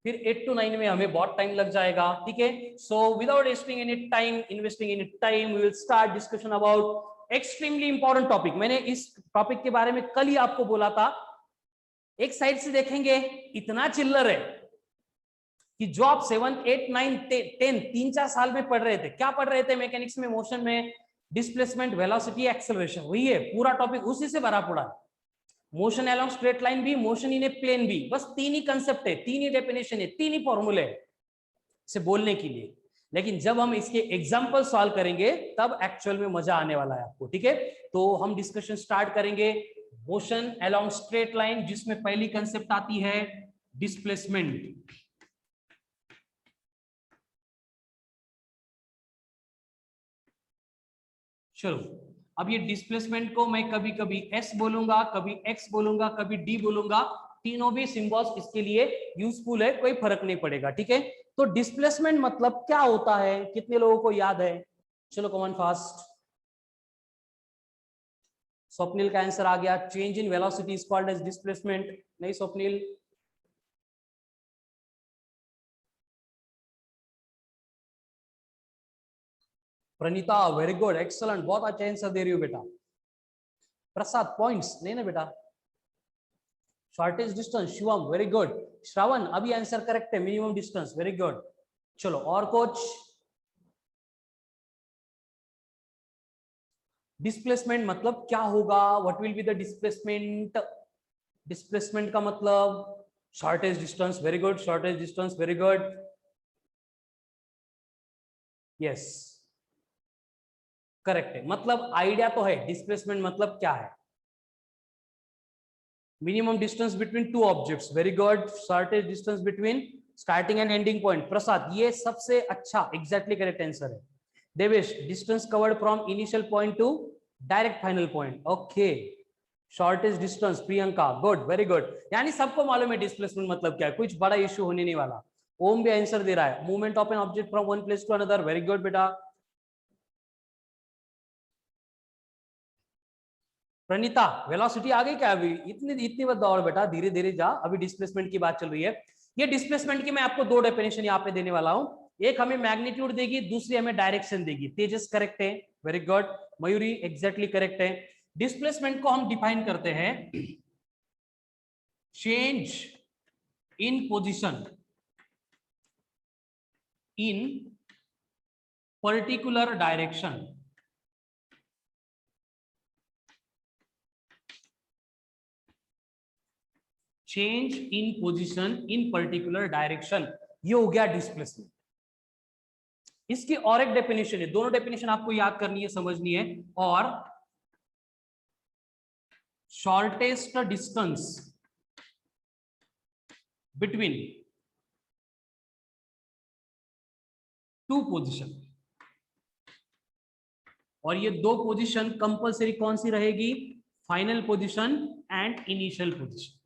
फिर 8 to 9 में हमें बहुत टाइम लग जाएगा, ठीक है। So without wasting any time, investing any time, we will start discussion about extremely important topic. मैंने इस टॉपिक के बारे में कल ही आपको बोला था। एक साइड से देखेंगे इतना चिल्लर है कि जो आप 7th 8th 9th 10th 3-4 साल में पढ़ रहे थे, क्या पढ़ रहे थे मैकेनिक्स में, मोशन में डिस्प्लेसमेंट, वेलोसिटी, एक्सेलरेशन, वही है पूरा टॉपिक, उसी से भरा पड़ा है। मोशन अलोंग स्ट्रेट लाइन भी, मोशन इन ए प्लेन भी, बस तीन ही कंसेप्ट है, तीन ही डेफिनेशन है, तीन ही फॉर्मूले है से बोलने के लिए। लेकिन जब हम इसके एग्जांपल सॉल्व करेंगे तब एक्चुअल में मजा आने वाला है आपको, ठीक है। तो हम डिस्कशन स्टार्ट करेंगे मोशन अलोंग स्ट्रेट लाइन, जिसमें पहली कंसेप्ट आती है डिस्प्लेसमेंट। चलो, अब ये डिस्प्लेसमेंट को मैं कभी कभी एस बोलूंगा, कभी एक्स बोलूंगा, कभी डी बोलूंगा, तीनों भी सिंबल्स इसके लिए यूजफुल है, कोई फर्क नहीं पड़ेगा, ठीक है। तो डिस्प्लेसमेंट मतलब क्या होता है, कितने लोगों को याद है? चलो कमान फास्ट। स्वप्निल का आंसर आ गया, change in velocity is called as displacement. नहीं Swapnil? Praneeta very good, excellent, बहुत अच्छा आंसर दे रही हो बेटा। प्रसाद पॉइंट्स नहीं ना बेटा? Shortage distance, Shivam very good. Shravan अभी आंसर करेक्ट है, मिनिमम डिस्टेंस, वेरी गुड। चलो और कुछ? डिस्प्लेसमेंट मतलब क्या होगा, what will be the displacement? Displacement का मतलब shortage distance, very good, shortage distance, very good, yes correct है। मतलब आइडिया तो है, डिस्प्लेसमेंट मतलब क्या है, minimum distance between two objects, very good, shortage distance between starting and ending point. Prasad ये सबसे अच्छा एग्जैक्टली करेक्ट आंसर है। Devesh distance covered from initial point two direct final point, okay. Shortage distance, Priyanka good, very good, यानी सबको मालूम है displacement मतलब क्या है, कुछ बड़ा इश्यू होने नहीं वाला। ओम भी आंसर दे रहा है, movement of an object from one place to another, very good बेटा। प्रणीता वेलोसिटी आ गई क्या अभी? इतनी इतनी बात दौड़ बेटा, धीरे धीरे जा, अभी डिस्प्लेसमेंट की बात चल रही है। ये डिस्प्लेसमेंट की मैं आपको दो डेफिनेशन यहाँ पे देने वाला हूं, एक हमें मैग्नीट्यूड देगी, दूसरी हमें डायरेक्शन देगी। तेजस करेक्ट है, very good. Mayuri exactly correct है। डिस्प्लेसमेंट को हम डिफाइन करते हैं change in position in particular direction, change in position in particular direction, ये हो गया डिस्प्लेसमेंट। इसकी और एक डेफिनेशन है, दोनों डेफिनेशन आपको याद करनी है, समझनी है। और shortest distance between two position, और ये दो पोजीशन कंपलसरी कौन सी रहेगी, final position and initial position.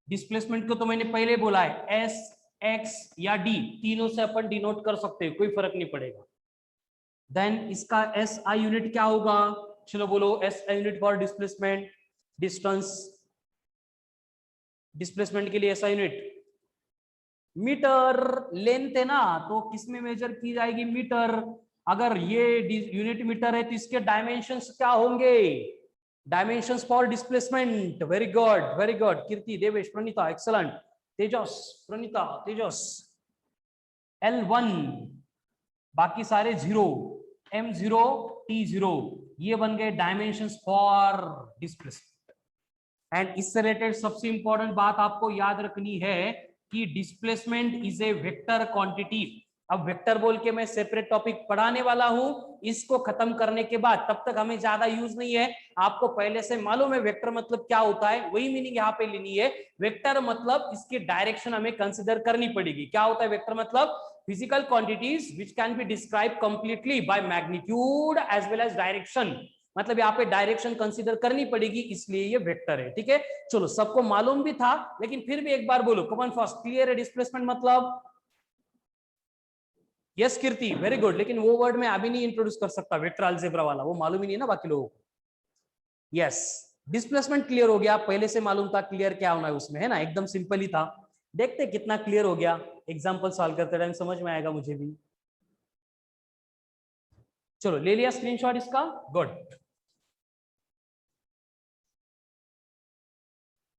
Displacement को तो मैंने पहले बोला है, एस एक्स या डी तीनों से अपन डिनोट कर सकते हैं, कोई फर्क नहीं पड़ेगा। देन इसका एस आई यूनिट क्या होगा, चलो बोलो, S I unit for displacement, distance, displacement के लिए S I unit metre, length है ना, तो किसमें मेजर की जाएगी, मीटर। अगर ये यूनिट मीटर है तो इसके डायमेंशंस क्या होंगे? Dimensions for displacement. Very good Kirti, Devesh, Pranita, excellent, Tejas, Pranita, Tejas. L1 बाकी सारे 0, M0, T0, ये बन गए डायमेंशंस फॉर डिस्प्लेसमेंट। एंड इससे रिलेटेड सबसे इंपॉर्टेंट बात आपको याद रखनी है कि displacement is a vector quantity. अब वेक्टर बोल के मैं सेपरेट टॉपिक पढ़ाने वाला हूं, इसको खत्म करने के बाद, तब तक हमें ज्यादा यूज नहीं है, आपको पहले से मालूम है वेक्टर मतलब क्या होता है, वही मीनिंग यहाँ पे लेनी है। वेक्टर मतलब इसकी डायरेक्शन हमें कंसिडर करनी पड़ेगी। क्या होता है वेक्टर मतलब? Physical quantities which can be describe completely by magnitude as well as direction. मतलब यहाँ पे डायरेक्शन कंसीडर करनी पड़ेगी, इसलिए ये वेक्टर है। ठीक है, चलो सबको मालूम भी था, लेकिन फिर भी एक बार बोलो, कमन फर्स्ट, क्लियर है डिस्प्लेसमेंट मतलब? यस कीर्ति, वेरी गुड। लेकिन वो वर्ड मैं अभी नहीं इंट्रोड्यूस कर सकता, वेक्टर अलजेब्रा वाला, वो मालूम ही नहीं है ना बाकी लोगों को। यस, डिस्प्लेसमेंट क्लियर हो गया, पहले से मालूम था क्लियर क्या होना है उसमें, है ना, एकदम सिंपल ही था। देखते कितना क्लियर हो गया, एग्जाम्पल सॉल्व करते टाइम समझ में आएगा मुझे भी। चलो ले लिया स्क्रीनशॉट इसका, गुड।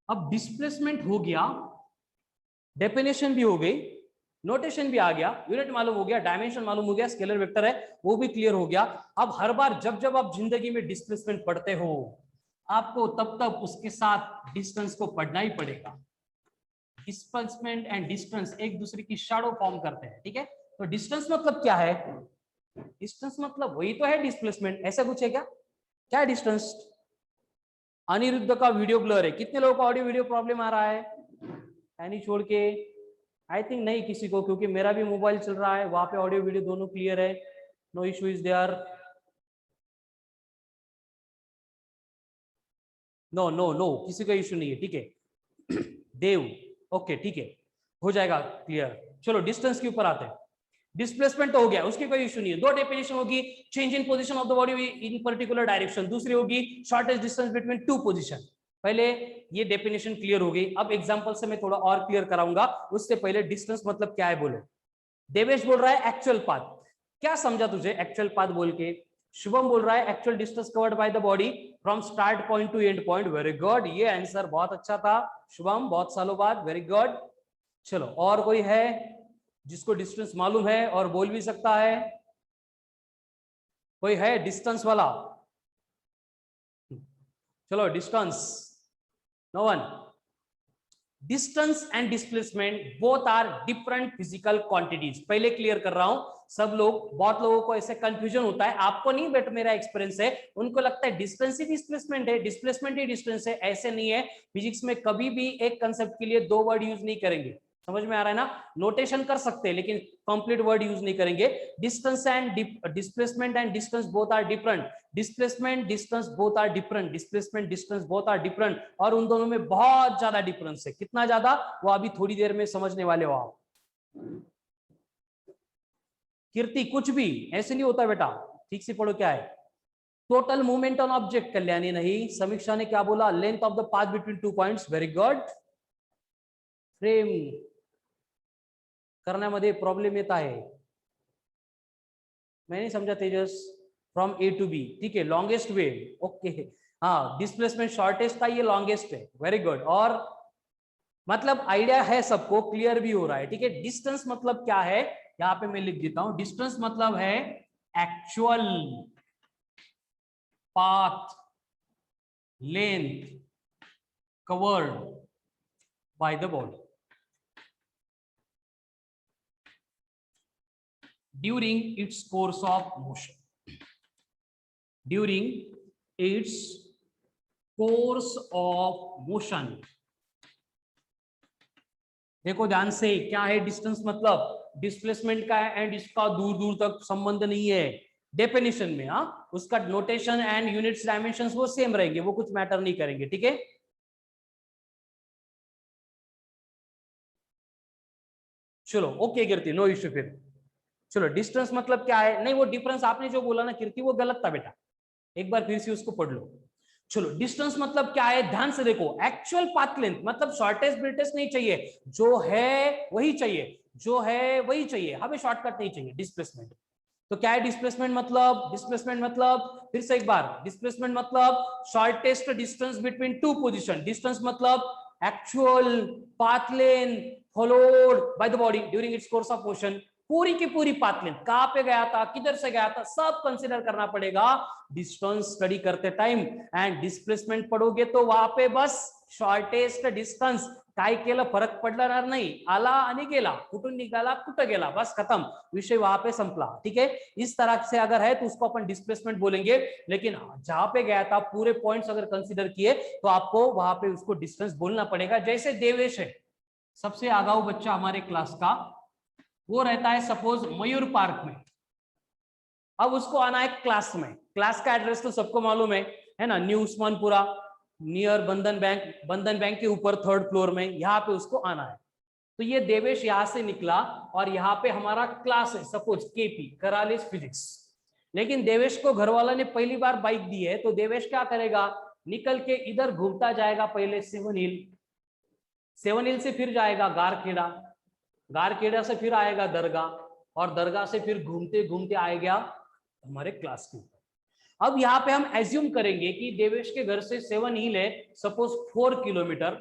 अब डिस्प्लेसमेंट हो गया, डेफिनेशन भी हो गई, नोटेशन भी आ गया, यूनिट मालूम हो गया, डायमेंशन मालूम हो गया, स्केलर वेक्टर है वो भी क्लियर हो गया। अब हर बार जब जब आप जिंदगी में डिस्प्लेसमेंट पढ़ते हो, आपको तब तब उसके साथ डिस्टेंस को पढ़ना ही पड़ेगा। डिस्प्लेसमेंट एंड डिस्टेंस एक दूसरे की शैडो फॉर्म करते हैं। ठीक है, तो डिस्टेंस मतलब क्या है? डिस्टेंस मतलब वही तो है डिस्प्लेसमेंट, ऐसा कुछ है क्या? क्या है डिस्टेंस? अनिरुद्ध का वीडियो ब्लर है, कितने लोगों को ऑडियो वीडियो प्रॉब्लम आ रहा है? एनी छोड़ के, आई थिंक नहीं किसी को, क्योंकि मेरा भी मोबाइल चल रहा है, वहां पे ऑडियो वीडियो दोनों क्लियर है, no issue is there. No no no, किसी का इशू नहीं है, ठीक है। देव, ओके ठीक है, हो जाएगा क्लियर। चलो डिस्टेंस के ऊपर आते हैं। डिस्प्लेसमेंट तो हो गया, उसकी कोई इशू नहीं है। दो डेफिनेशन होगी, change in position of the body in particular direction, दूसरी होगी shortest distance between two position. पहले ये डेफिनेशन क्लियर हो गई, अब एग्जांपल से मैं थोड़ा और क्लियर कराऊंगा, उससे पहले डिस्टेंस मतलब क्या है बोलो। देवेश बोल रहा है एक्चुअल पाथ, क्या समझा तुझे एक्चुअल पाथ बोल के? शुभम बोल रहा है actual distance covered by the body from start point two and point. Very good, ये आंसर बहुत अच्छा था शुभम, बहुत सालों बाद, वेरी गुड। चलो और कोई है जिसको डिस्टेंस मालूम है और बोल भी सकता है? कोई है डिस्टेंस वाला? चलो distance, no one. Distance and displacement both are different physical quantities. पहले क्लियर कर रहा हूं, सब लोग, बहुत लोगों को ऐसे कंफ्यूजन होता है, आपको नहीं बट मेरा एक्सपीरियंस है, उनको लगता है डिस्टेंस ही डिस्प्लेसमेंट है, डिस्प्लेसमेंट ही डिस्टेंस है। ऐसे नहीं है, फिजिक्स में कभी भी एक कंसेप्ट के लिए दो वर्ड यूज नहीं करेंगे। समझ में आ रहा है ना? नोटेशन कर सकते हैं लेकिन कंप्लीट वर्ड यूज नहीं करेंगे। Distance and displacement and distance both are different, displacement distance both are different, displacement distance both are different, और उन दोनों में बहुत ज्यादा डिफरेंस है। कितना ज्यादा, वो अभी थोड़ी देर में समझने वाले हो आप। कीर्ति कुछ भी ऐसे नहीं होता बेटा, ठीक से पढ़ो क्या है। Total movement on object, Kalyani नहीं, समीक्षा ने क्या बोला? Length of the path between two points, very good. Frame करण्यामध्ये प्रॉब्लेम येत आहे, मैं नहीं समझा तेजस। फ्रॉम ए टू बी, ठीक है, लॉन्गेस्ट वे, ओके। हाँ, डिस्प्लेसमेंट शॉर्टेस्ट था, ये लॉन्गेस्ट है, वेरी गुड। और मतलब आइडिया है सबको, क्लियर भी हो रहा है, ठीक है। डिस्टेंस मतलब क्या है, यहां पे मैं लिख देता हूं, डिस्टेंस मतलब है actual path length covered by the body during its course of motion, during its course of motion। देखो ध्यान से, क्या है डिस्टेंस मतलब? डिस्प्लेसमेंट का है, एंड इसका दूर दूर तक संबंध नहीं है डेफिनेशन में। हाँ, उसका नोटेशन एंड यूनिट्स डायमेंशंस वो सेम रहेंगे, वो कुछ मैटर नहीं करेंगे, ठीक है। चलो ओके कीर्ति, नो इश्यू। फिर चलो डिस्टेंस मतलब क्या है? नहीं, वो डिफरेंस आपने जो बोला ना कीर्ति, वो गलत था बेटा, एक बार फिर से उसको पढ़ लो। चलो डिस्टेंस मतलब क्या है, ध्यान से देखो, एक्चुअल पाथ लेंथ मतलब शॉर्टेस्ट ब्रिटेस्ट नहीं चाहिए, जो है वही चाहिए, जो है वही चाहिए, हमें शॉर्टकट नहीं चाहिए। डिस्प्लेसमेंट तो क्या है डिस्प्लेसमेंट मतलब? डिस्प्लेसमेंट मतलब फिर से एक बार, डिस्प्लेसमेंट मतलब shortest distance between two position. Distance मतलब actual path length followed by the body during its course of motion. पूरी की पूरी पाथ लेन, कहां पे गया था, किधर से गया था, सब कंसीडर करना पड़ेगा डिस्टेंस स्टडी करते टाइम। एंड डिस्प्लेसमेंट पढ़ोगे तो वहां पे बस शॉर्टेस्ट डिस्टन्स काय केलं फरक पडणार नाही, आला आणि गेला, कुठून निघाला कुठं गेला, बस खत्म, विषय वहां पे संपला। ठीक है, इस तरह से अगर है तो उसको अपन डिस्प्लेसमेंट बोलेंगे। लेकिन जहां पे गया था पूरे पॉइंट्स अगर कंसीडर किए तो आपको वहां पे उसको डिस्टेंस बोलना पड़ेगा। जैसे देवेश है, सबसे आगाऊ बच्चा हमारे क्लास का, वो रहता है सपोज मयूर पार्क में। अब उसको आना है क्लास में। क्लास का एड्रेस तो सबको मालूम है ना, न्यू उस्मानपुरा नियर बंधन बैंक के ऊपर 3rd फ्लोर में, यहाँ पे उसको आना है। तो ये देवेश यहाँ से निकला और यहाँ पे हमारा क्लास है सपोज केपी करालीज फिजिक्स। लेकिन देवेश को घर वाला ने पहली बार बाइक दी है, तो देवेश क्या करेगा, निकल के इधर घूमता जाएगा पहले 7 हिल, 7 हिल से फिर जाएगा गारखेड़ा, गारखेड़ा से फिर आएगा दरगाह, और दरगाह से फिर घूमते घूमते आएगा हमारे क्लास के ऊपर। अब यहाँ पे हम एज्यूम करेंगे कि देवेश के घर से 7 हिल है सपोज 4 किलोमीटर,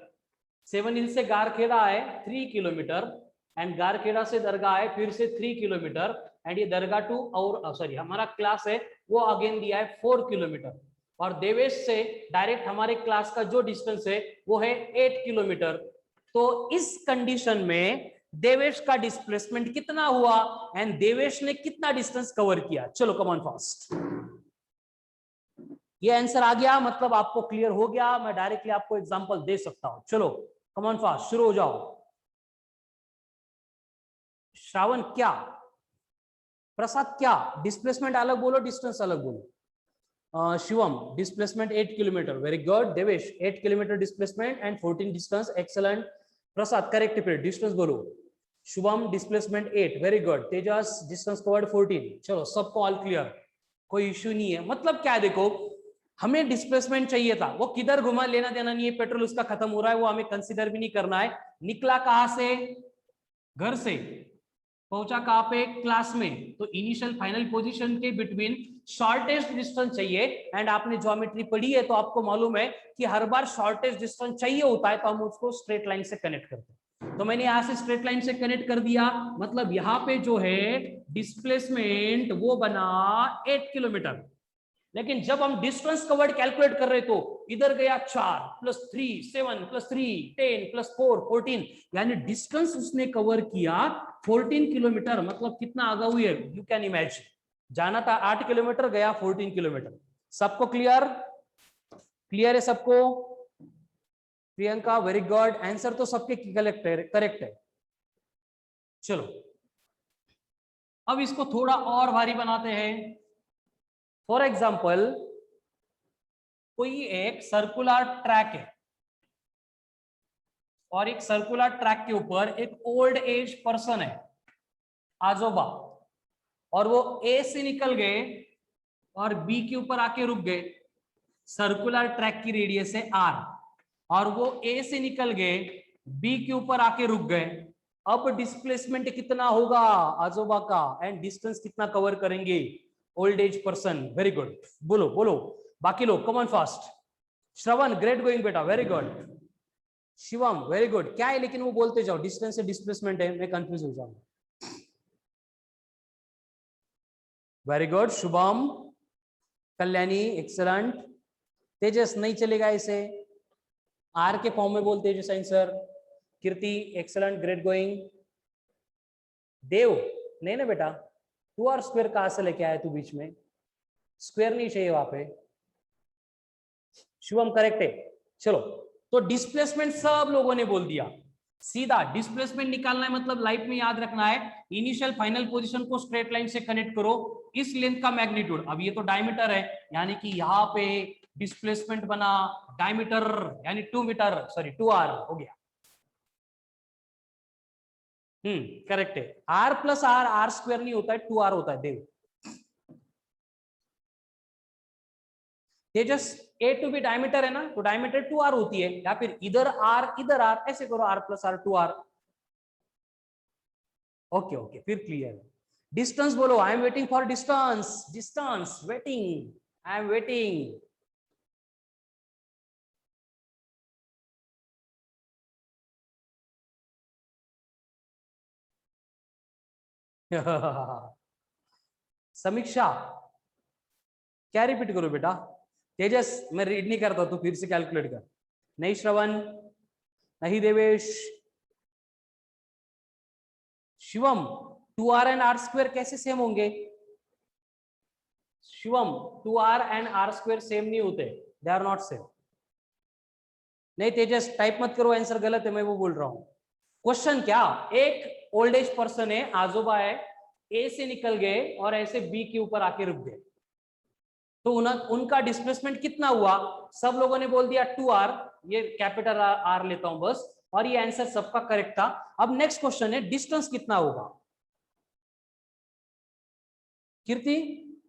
7 हिल से गारखेड़ा है 3 किलोमीटर, एंड गारखेड़ा से दरगाह है फिर से 3 किलोमीटर, एंड ये दरगाह टू और सॉरी हमारा क्लास है वो अगेन दिया है 4 किलोमीटर, और देवेश से डायरेक्ट हमारे क्लास का जो डिस्टेंस है वो है 8 किलोमीटर। तो इस कंडीशन में देवेश का डिस्प्लेसमेंट कितना हुआ एंड देवेश ने कितना डिस्टेंस कवर किया? चलो कम ऑन फास्ट। ये आंसर आ गया, मतलब आपको क्लियर हो गया। मैं डायरेक्टली आपको एग्जांपल दे सकता हूं। चलो कम ऑन फास्ट, शुरू हो जाओ। श्रावण क्या, प्रसाद क्या, डिस्प्लेसमेंट अलग बोलो डिस्टेंस अलग बोलो। Shivam displacement 8 kilometre, very good. Devesh 8 kilometre displacement and 14 distance, excellent. Prasad correct फिर डिस्टेंस बोलो। Shubham displacement 8, very good. Tejas distance covered 14। चलो सबको ऑल क्लियर, कोई इश्यू नहीं है। मतलब क्या, देखो हमें डिस्प्लेसमेंट चाहिए था, वो किधर घुमा लेना देना नहीं है, पेट्रोल उसका खत्म हो रहा है वो हमें कंसीडर भी नहीं करना है। निकला कहां से, घर से, पहुंचा कहां पे, क्लास में। तो इनिशियल फाइनल पोजीशन के बिटवीन शॉर्टेस्ट डिस्टेंस चाहिए। एंड आपने ज्योमेट्री पढ़ी है तो आपको मालूम है कि हर बार शॉर्टेस्ट डिस्टेंस चाहिए होता है तो हम उसको स्ट्रेट लाइन से कनेक्ट करते हैं। तो मैंने यहां से स्ट्रेट लाइन से कनेक्ट कर दिया, मतलब यहां पे जो है डिस्प्लेसमेंट वो बना 8 किलोमीटर। लेकिन जब हम डिस्टेंस कवर्ड कैलकुलेट कर रहे तो इधर गया 4 + 3 7 + 3 10 + 4 14, यानी डिस्टेंस उसने कवर किया 14 किलोमीटर। मतलब कितना आगा हुई है, यू कैन इमेजिन। जाना था 8 किलोमीटर, गया 14 किलोमीटर। सबको क्लियर, क्लियर है सबको? प्रियंका वेरी गुड, आंसर तो सबके करेक्ट है। चलो अब इसको थोड़ा और भारी बनाते हैं। फॉर एग्जाम्पल कोई एक सर्कुलर ट्रैक है और एक सर्कुलर ट्रैक के ऊपर एक ओल्ड एज पर्सन है, आजोबा, और वो ए से निकल गए और बी के ऊपर आके रुक गए। सर्कुलर ट्रैक की रेडियस है आर, और वो ए से निकल गए बी के ऊपर आके रुक गए। अब डिस्प्लेसमेंट कितना होगा आजोबा का एंड डिस्टेंस कितना कवर करेंगे old age person? Very good, बोलो बोलो बाकी लोग, come on fast. Shravan great going बेटा, very good. Shivam very good. क्या है लेकिन वो बोलते जाओ, डिस्टेंस से डिस्प्लेसमेंट है, मैं कंफ्यूज हो जाऊंगा। Very good Shubham, Kalyani excellent. Tejas नहीं चलेगा इसे, आर के फॉर्म में बोलते Tejas answer. Kirti excellent great going. Dev नहीं ना बेटा, 2r स्क्वायर कहां से लेके आया तू बीच में, स्क्वायर नहीं चाहिए वहां पे। शुभम करेक्ट है। चलो तो डिस्प्लेसमेंट सब लोगों ने बोल दिया। सीधा डिस्प्लेसमेंट निकालना है, मतलब लाइफ में याद रखना है इनिशियल फाइनल पोजीशन को स्ट्रेट लाइन से कनेक्ट करो, इस लेंथ का मैग्नीट्यूड। अब ये तो डायमीटर है, यानी कि यहाँ पे डिस्प्लेसमेंट बना डायमीटर यानी 2 मीटर, सॉरी 2r हो गया। करेक्ट है। r + r, r स्क्वायर नहीं होता है, 2r होता है देव। तेजस a to b डायमीटर है ना, तो डायमीटर 2r होती है, या फिर इधर r इधर r, ऐसे करो r + r 2r। Okay okay, फिर क्लियर है। डिस्टेंस बोलो, I am waiting for distance, distance waiting, I am waiting. समीक्षा, क्या रिपीट करो बेटा? तेजस, मैं रीड नहीं करता, तो फिर से कैलकुलेट कर। नहीं श्रवण, नहीं Devesh, Shivam, 2r and r square कैसे सेम होंगे? Shivam, 2r and r square same नहीं होते, दे आर नॉट सेम। नहीं तेजस, टाइप मत करो, आंसर गलत है, मैं वो बोल रहा हूं। क्वेश्चन क्या, एक ओल्ड एज पर्सन है, आजोबा है, ए से निकल गए और ऐसे बी के ऊपर आके रुक गए, तो उनका डिस्प्लेसमेंट कितना हुआ? सब लोगों ने बोल दिया 2r, ये कैपिटल आर लेता हूं बस, और ये आंसर सबका करेक्ट था। अब नेक्स्ट क्वेश्चन है, डिस्टेंस कितना होगा? कीर्ति,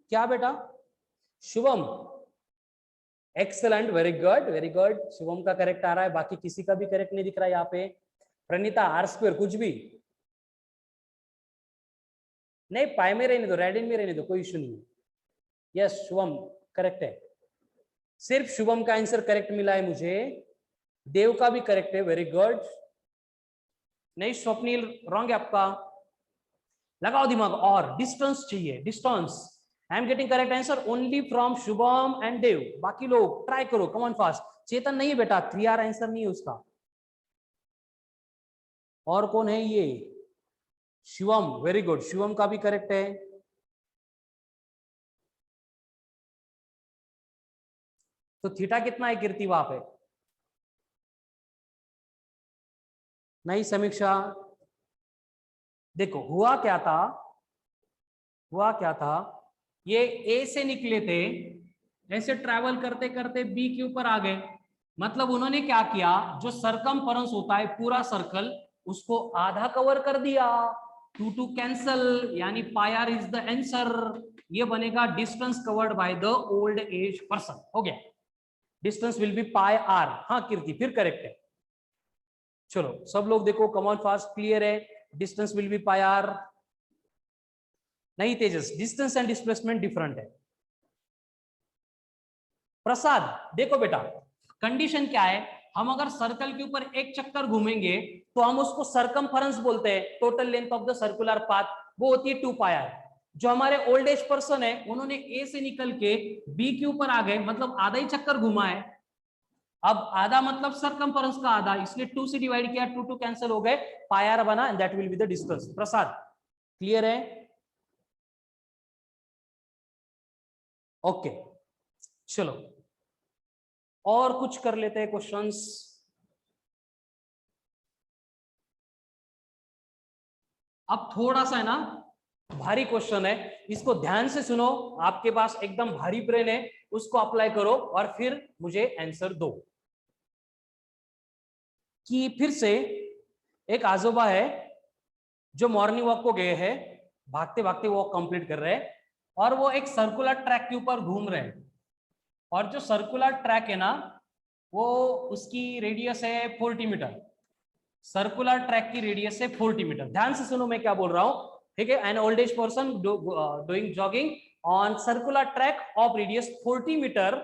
क्या बेटा? Shubham, excellent, very good very good, Shubham का करेक्ट आ रहा है, बाकी किसी का भी करेक्ट नहीं दिख रहा है यहाँ पे। प्रणीता, आर स्क्वायर कुछ भी नहीं, पाई में रहने दो, रेडिन में रहने दो, कोई इशू नहीं है। यस शुभम करेक्ट है, सिर्फ शुभम का आंसर करेक्ट मिला है मुझे, देव का भी करेक्ट है, वेरी गुड। नहीं स्वप्निल, रॉन्ग है आपका, लगाओ दिमाग, और डिस्टेंस चाहिए, distance. I am getting correct answer only from Shubham and Dev, बाकी लोग ट्राई करो, कम ऑन फास्ट। चेतन नहीं है बेटा, 3r आंसर नहीं है उसका। और कौन है ये? शिवम, वेरी गुड, शिवम का भी करेक्ट है। तो थीटा कितना है कीर्ति वहां पे? नहीं समीक्षा, देखो हुआ क्या था, हुआ क्या था, ये ए से निकले थे, ऐसे ट्रैवल करते करते बी के ऊपर आ गए, मतलब उन्होंने क्या किया, जो सरकमफेरेंस होता है पूरा सर्कल, उसको आधा कवर कर दिया, 2 2 कैंसल, यानी pi r is the answer. ये बनेगा distance covered by the old age person, हो गया, distance will be pi r. हाँ कीर्ति, फिर करेक्ट है। चलो सब लोग देखो, कम ऑन फास्ट, क्लियर है, distance will be pi r. नहीं Tejas, distance and displacement different है। प्रसाद, देखो बेटा, कंडीशन क्या है, हम अगर सर्कल के ऊपर एक चक्कर घूमेंगे तो हम उसको सरकमफेरेंस बोलते हैं, total length of the circular path, वो होती है 2 पाई आर। जो हमारे ओल्ड एज पर्सन है, उन्होंने ए से निकल के बी के ऊपर आ गए, मतलब आधा ही चक्कर घुमा है। अब आधा मतलब सरकमफेरेंस का आधा, इसलिए 2 से डिवाइड किया, 2 2 कैंसिल हो गए, पाई आर बना, and that will be the distance. Prasad clear है? ओके चलो और कुछ कर लेते हैं क्वेश्चंस। अब थोड़ा सा है ना भारी क्वेश्चन है, इसको ध्यान से सुनो, आपके पास एकदम भारी ब्रेन है, उसको अप्लाई करो और फिर मुझे आंसर दो। कि फिर से एक आजोबा है जो मॉर्निंग वॉक को गए हैं, भागते भागते वॉक कंप्लीट कर रहे हैं, और वो एक सर्कुलर ट्रैक के ऊपर घूम रहे हैं, और जो सर्कुलर ट्रैक है ना, वो उसकी रेडियस है 40 मीटर, सर्कुलर ट्रैक की रेडियस है 40 मीटर। ध्यान से सुनो मैं क्या बोल रहा हूं, ठीक है? An old age person doing jogging on circular track of radius 40 metre,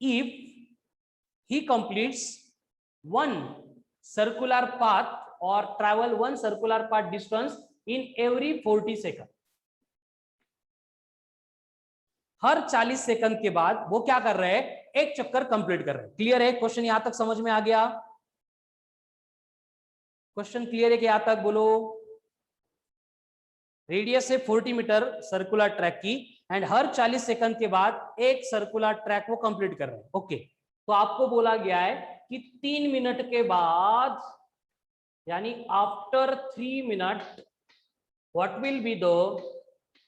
if he completes one circular path or travel one circular path distance in every 40 second, her 40 second के बाद वो क्या कर रहे हैं, एक चक्कर कंप्लीट कर रहे हैं। क्लियर है? क्वेश्चन यहां तक समझ में आ गया? क्वेश्चन क्लियर है कि यहां तक? बोलो। रेडियस है 40 मीटर सर्कुलर ट्रैक की, एंड हर 40 सेकंड के बाद एक सर्कुलर ट्रैक वो कंप्लीट कर रहे हैं। ओके, तो आपको बोला गया है कि 3 मिनट के बाद, यानी after 3 minute, what will be the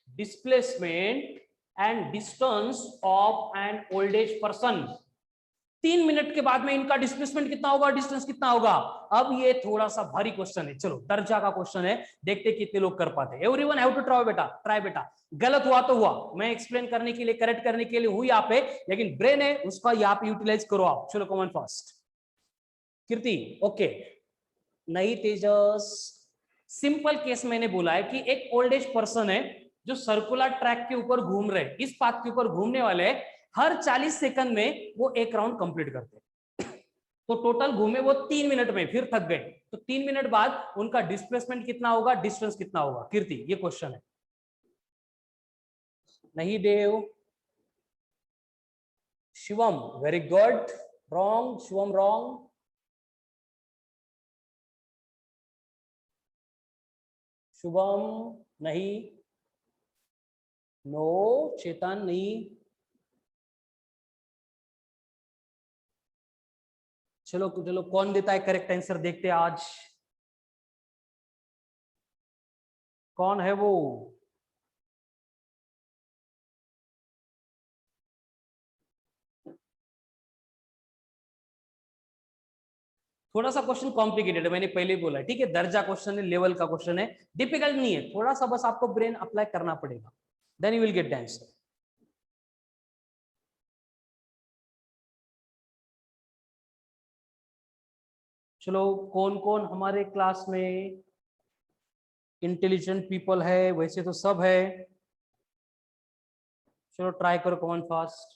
displacement and distance of N old age person. 3 minute के बाद में इनका डिस्प्लेसमेंट कितना होगा, डिस्टेंस कितना होगा? अब ये थोड़ा सा भारी क्वेश्चन है, चलो दर्जा का क्वेश्चन है, देखते कितने लोग कर पाते हैं। एवरीवन हैव टू ट्राई बेटा, ट्राई बेटा, गलत हुआ तो हुआ, मैं एक्सप्लेन करने के लिए, करेक्ट करने के लिए हूं यहाँ पे, लेकिन ब्रेन है उसका यहाँ पे यूटिलाइज करो आप। चलो come on fast. Kirti okay, नहीं तेजस, सिंपल केस मैंने बोला है कि एक ओल्ड एज पर्सन है जो सर्कुलर ट्रैक के ऊपर घूम रहे, इस पाथ के ऊपर घूमने वाले हर 40 सेकंड में वो एक राउंड कंप्लीट करते हैं। तो टोटल घूमे वो 3 मिनट में, फिर थक गए, तो 3 मिनट बाद उनका डिस्प्लेसमेंट कितना होगा, डिस्टेंस कितना होगा? कीर्ति, ये क्वेश्चन है। नहीं Dev, Shivam very good, wrong, Shivam wrong, Shubham नहीं, नो, चेतन नहीं, चलो चलो कौन देता है करेक्ट आंसर, देखते हैं आज कौन है वो। थोड़ा सा क्वेश्चन कॉम्प्लिकेटेड है, मैंने पहले ही बोला है, ठीक है, दर्जा क्वेश्चन है, लेवल का क्वेश्चन है, डिफिकल्ट नहीं है, थोड़ा सा बस आपको ब्रेन अप्लाई करना पड़ेगा, then you will get the answer. चलो कौन कौन हमारे क्लास में इंटेलिजेंट पीपल है, वैसे तो सब है, चलो ट्राई करो कौन फास्ट।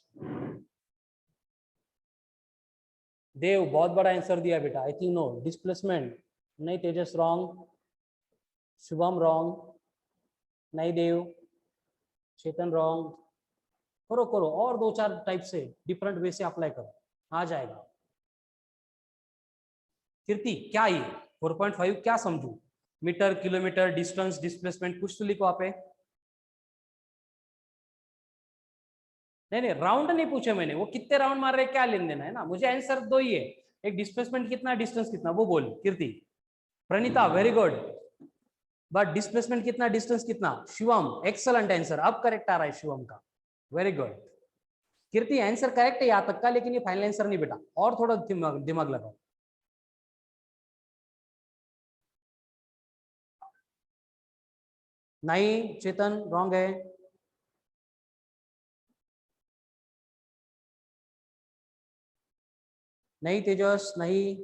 देव बहुत बड़ा आंसर दिया बेटा, आई थिंक नो, डिस्प्लेसमेंट नहीं, तेजस रॉन्ग, शुभम रॉन्ग, नहीं देव, चेतन रॉन्ग, करो करो और 2-4 टाइप से डिफरेंट वे से अप्लाई करो, आ जाएगा। कीर्ति क्या ये 4.5 क्या समझू, मीटर, किलोमीटर, डिस्टेंस, डिस्प्लेसमेंट, कुछ तो लिखो आप। नहीं नहीं, राउंड नहीं पूछे मैंने, वो कितने राउंड मार रहे क्या लेन देना है ना, मुझे आंसर दो ही है, एक डिस्प्लेसमेंट कितना, डिस्टेंस कितना, वो बोल Kirti. Praneeta very good, but displacement कितना, डिस्टेंस कितना? शिवम एक्सलेंट आंसर, अब करेक्ट आ रहा है शिवम का, very good. Kirti answer correct है यहाँ तक का, लेकिन ये फाइनल आंसर नहीं बेटा, और थोड़ा दिमाग लगाओ। नहीं चेतन रॉन्ग है, नहीं तेजस, नहीं,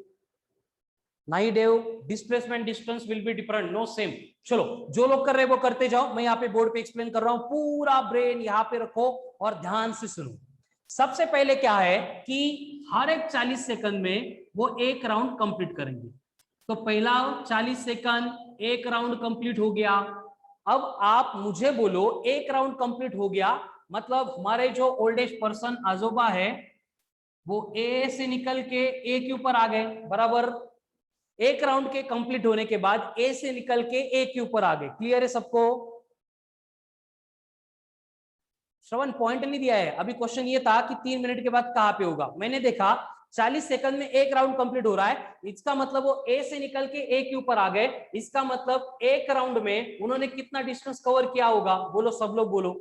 नहीं Dev, displacement distance will be different, no same. चलो जो लोग कर रहे हैं वो करते जाओ, मैं यहाँ पे बोर्ड पे एक्सप्लेन कर रहा हूँ, पूरा ब्रेन यहाँ पे रखो और ध्यान से सुनो। सबसे पहले क्या है कि हर एक 40 सेकंड में वो एक राउंड कंप्लीट करेंगे, तो पहला 40 सेकंड एक राउंड कंप्लीट हो गया। अब आप मुझे बोलो एक राउंड कंप्लीट हो गया मतलब हमारे जो ओल्ड एज पर्सन आजोबा है वो ए से निकल के ए के ऊपर आ गए, बराबर। एक राउंड के कंप्लीट होने के बाद ए से निकल के ए के ऊपर आ गए, क्लियर है सबको? श्रवण पॉइंट नहीं दिया है अभी, क्वेश्चन ये था कि 3 मिनट के बाद कहां पे होगा, मैंने देखा 40 सेकंड में एक राउंड कंप्लीट हो रहा है, इसका मतलब वो ए से निकल के ए के ऊपर आ गए, इसका मतलब एक राउंड में उन्होंने कितना डिस्टेंस कवर किया होगा, बोलो सब लोग बोलो,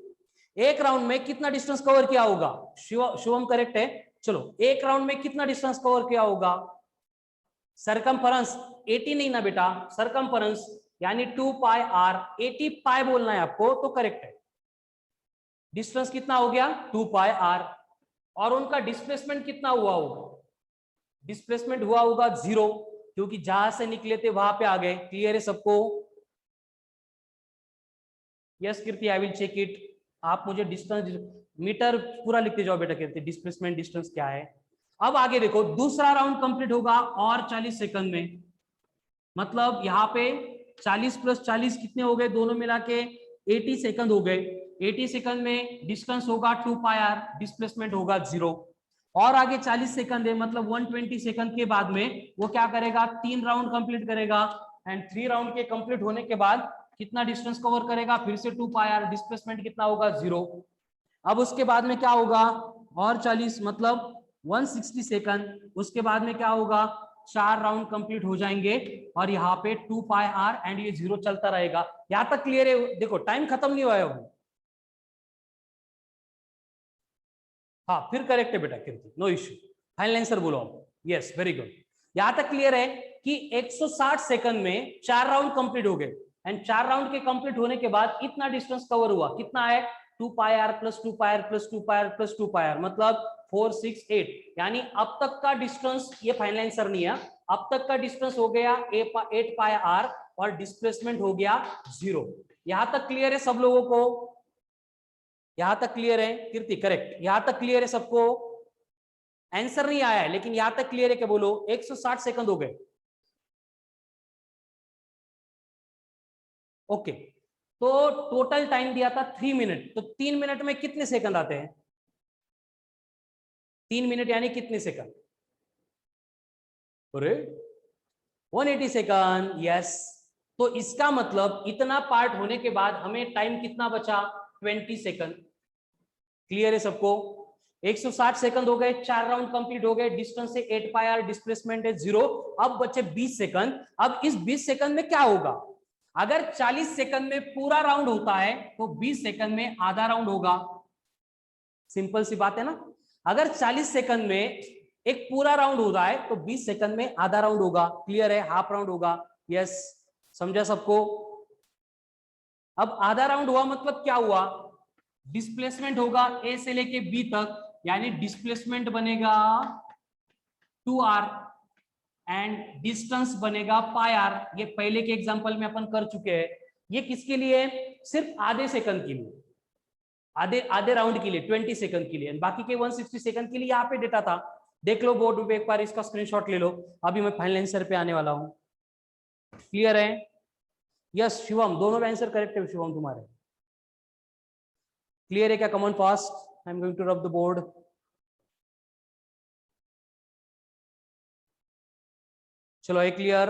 एक राउंड में कितना डिस्टेंस कवर किया होगा? शिवम करेक्ट है, चलो एक राउंड में कितना डिस्टेंस कवर किया होगा? सरकमफरेंस 80 नहीं ना बेटा, सरकमफरेंस यानी 2 पाई आर, 80 पाई बोलना है आपको तो करेक्ट है। डिस्टेंस कितना हो गया? 2 पाई आर। और उनका डिस्प्लेसमेंट कितना हुआ होगा? डिस्प्लेसमेंट हुआ होगा 0, क्योंकि जहां से निकले थे वहां पे आ गए, क्लियर है सबको? Yes Kirti, I will check it. आप मुझे डिस्टेंस मीटर पूरा लिखते जाओ बेटा कीर्ति, डिस्प्लेसमेंट डिस्टेंस क्या है। अब आगे देखो, दूसरा राउंड कंप्लीट होगा और 40 सेकंड में, मतलब यहाँ पे 40 + 40 कितने हो गए, दोनों मिला के 80 सेकंड हो गए। 80 सेकंड में डिस्टेंस होगा 2 पाई आर, डिस्प्लेसमेंट होगा 0। और आगे 40 सेकंड है, मतलब 120 सेकंड के बाद में वो क्या करेगा, 3 राउंड कंप्लीट करेगा, एंड 3 राउंड के कंप्लीट होने के बाद कितना डिस्टेंस कवर करेगा, फिर से 2 पाई आर, डिस्प्लेसमेंट कितना होगा 0। अब उसके बाद में क्या होगा, और 40 मतलब 160 सेकंड, उसके बाद में क्या होगा, 4 राउंड कंप्लीट हो जाएंगे और यहाँ पे 2 पाई आर एंड ये 0 चलता रहेगा। यहां तक क्लियर है? देखो टाइम खत्म नहीं हुआ है अभी। हाँ फिर करेक्ट है बेटा कीर्ति, नो इश्यू, फाइनल आंसर बोलो आप। यस वेरी गुड, यहां तक क्लियर है कि 160 सेकंड में 4 राउंड कंप्लीट हो गए, एंड 4 राउंड के कंप्लीट होने के बाद इतना डिस्टेंस कवर हुआ, कितना है, 2 pi r + 2 pi r + 2 pi r + 2 pi r, मतलब 4 6 8, यानी अब तक का डिस्टेंस, ये फाइनल आंसर नहीं है, अब तक का डिस्टेंस हो गया 8 पाई आर और डिस्प्लेसमेंट हो गया 0। यहां तक क्लियर है सब लोगों को? यहां तक क्लियर है कीर्ति? करेक्ट, यहां तक क्लियर है सबको? आंसर नहीं आया है लेकिन यहां तक क्लियर है क्या? बोलो। 160 सेकंड हो गए। ओके, तो टोटल टाइम दिया था 3 मिनट, तो 3 मिनट में कितने सेकंड आते हैं? 3 मिनट यानी कितने सेकंड? अरे 180 सेकंड। यस, तो इसका मतलब इतना पार्ट होने के बाद हमें टाइम कितना बचा? 20 सेकंड। क्लियर है सबको? 160 सेकंड हो गए, 4 राउंड कंप्लीट हो गए, डिस्टेंस से 8 पाई आर, डिस्प्लेसमेंट है 0। अब बचे 20 सेकंड। अब इस 20 सेकंड में क्या होगा? अगर 40 सेकंड में पूरा राउंड होता है तो 20 सेकंड में आधा राउंड होगा। सिंपल सी बात है ना? अगर 40 सेकंड में एक पूरा राउंड हो रहा है तो 20 सेकंड में आधा राउंड होगा। क्लियर है? हाफ राउंड होगा। यस, समझा सबको? अब आधा राउंड हुआ मतलब क्या हुआ? डिस्प्लेसमेंट होगा ए से लेके बी तक, यानी डिस्प्लेसमेंट बनेगा 2r एंड डिस्टेंस बनेगा पाई आर। ये पहले के एग्जांपल में अपन कर चुके हैं। ये किसके लिए? सिर्फ आधे सेकंड के लिए, आधे राउंड के लिए 20 सेकंड के लिए, बाकी के 160 सेकंड के लिए यहाँ पे डेटा था। देख लो बोर्ड पे एक बार, इसका स्क्रीनशॉट ले लो। अभी मैं फाइनल आंसर पे आने वाला हूं। क्लियर है? यस शिवम, दोनों का आंसर करेक्ट है शिवम तुम्हारे। क्लियर है क्या? Come on fast, I am going to rub the board. चलो, है क्लियर?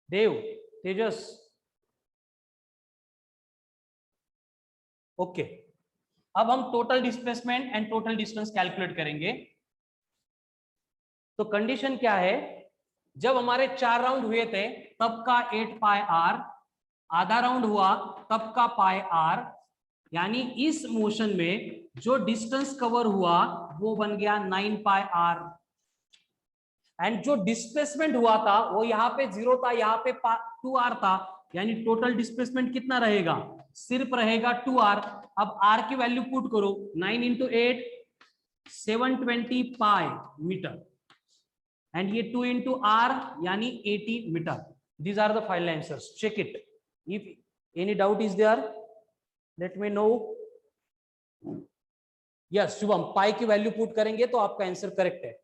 देव, तेजस, ओके। अब हम total displacement and total distance calculate करेंगे। तो कंडीशन क्या है? जब हमारे 4 राउंड हुए थे तब का 8 पाई आर, आधा राउंड हुआ तब का पाई आर, यानी इस मोशन में जो डिस्टेंस कवर हुआ वो बन गया 9 पाई आर। एंड जो डिस्प्लेसमेंट हुआ था वो यहाँ पे 0 था, यहाँ पे 2r था, यानी टोटल डिस्प्लेसमेंट कितना रहेगा? सिर्फ रहेगा 2r। अब r की वैल्यू पुट करो, 9 इंटू 8 720 पाई मीटर, एंड ये 2 इंटू r यानी 80 metre. These are the final answers, check it. If any doubt is there let me know. Yes Shubham, pi की वैल्यू पुट करेंगे तो आपका आंसर करेक्ट है।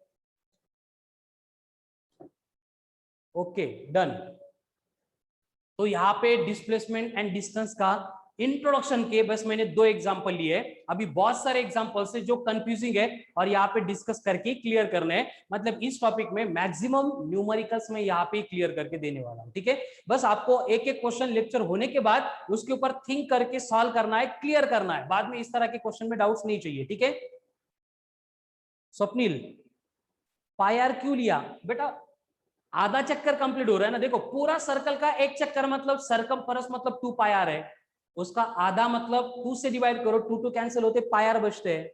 Okay done. तो यहाँ पे डिस्प्लेसमेंट एंड डिस्टेंस का इंट्रोडक्शन के बस मैंने 2 एग्जांपल लिए। अभी बहुत सारे एग्जांपल्स है जो कंफ्यूजिंग है और यहाँ पे डिस्कस करके क्लियर करने हैं। मतलब इस टॉपिक में मैक्सिमम न्यूमेरिकल्स में यहाँ पे क्लियर करके देने वाला हूँ। ठीक है, बस आपको एक एक क्वेश्चन लेक्चर होने के बाद उसके ऊपर थिंक करके सॉल्व करना है, क्लियर करना है। बाद में इस तरह के क्वेश्चन में डाउट्स नहीं चाहिए। ठीक है स्वप्निल, पाई आर क्यों लिया बेटा? आधा चक्कर कंप्लीट हो रहा है ना। देखो पूरा सर्कल का एक चक्कर मतलब सरकमफेरेंस मतलब 2 पाई आर है, उसका आधा मतलब 2 से डिवाइड करो, 2 कैंसिल होते, पाई आर बचते हैं।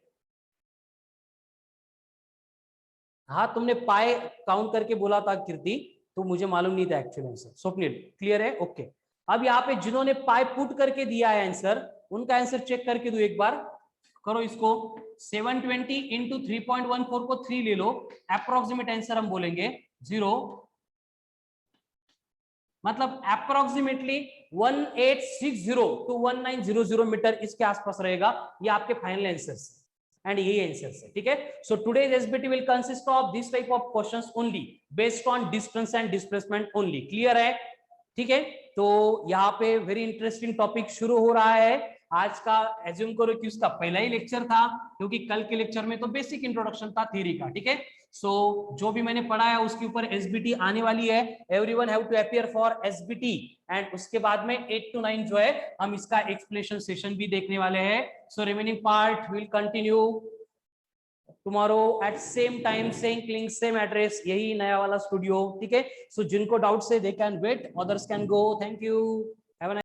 हाँ तुमने पाई काउंट करके बोला था कीर्ति, तो मुझे मालूम नहीं था एक्चुअल आंसर। स्वप्निल क्लियर है? ओके। अब यहाँ पे जिन्होंने पाई पुट करके दिया है आंसर, उनका आंसर चेक करके दो एक बार। करो इसको, 720 इंटू 3.14 को 3 ले लो, अप्रोक्सीमेट आंसर हम बोलेंगे 0, मतलब अप्रोक्सीमेटली 1860 टू 1900 मीटर इसके आसपास रहेगा। ये आपके फाइनल आंसर्स एंड यही आंसर्स है। ठीक है, so today's SBT will consist of this type of questions only based on distance and displacement only. Clear है? ठीक है, तो यहाँ पे वेरी इंटरेस्टिंग टॉपिक शुरू हो रहा है आज का। एज्यूम करो कि उसका पहला ही लेक्चर था, क्योंकि कल के लेक्चर में तो बेसिक इंट्रोडक्शन था थ्योरी का। ठीक है, सो जो भी मैंने पढ़ाया उसके ऊपर एसबीटी आने वाली है। Everyone have to appear for SBT, and उसके बाद में 8 to 9 जो है हम इसका एक्सप्लेनेशन सेशन भी देखने वाले हैं। So remaining part will continue tomorrow at same time, same link, same address, यही नया वाला स्टूडियो। ठीक है, सो जिनको डाउट से they can wait, others can go. Thank you.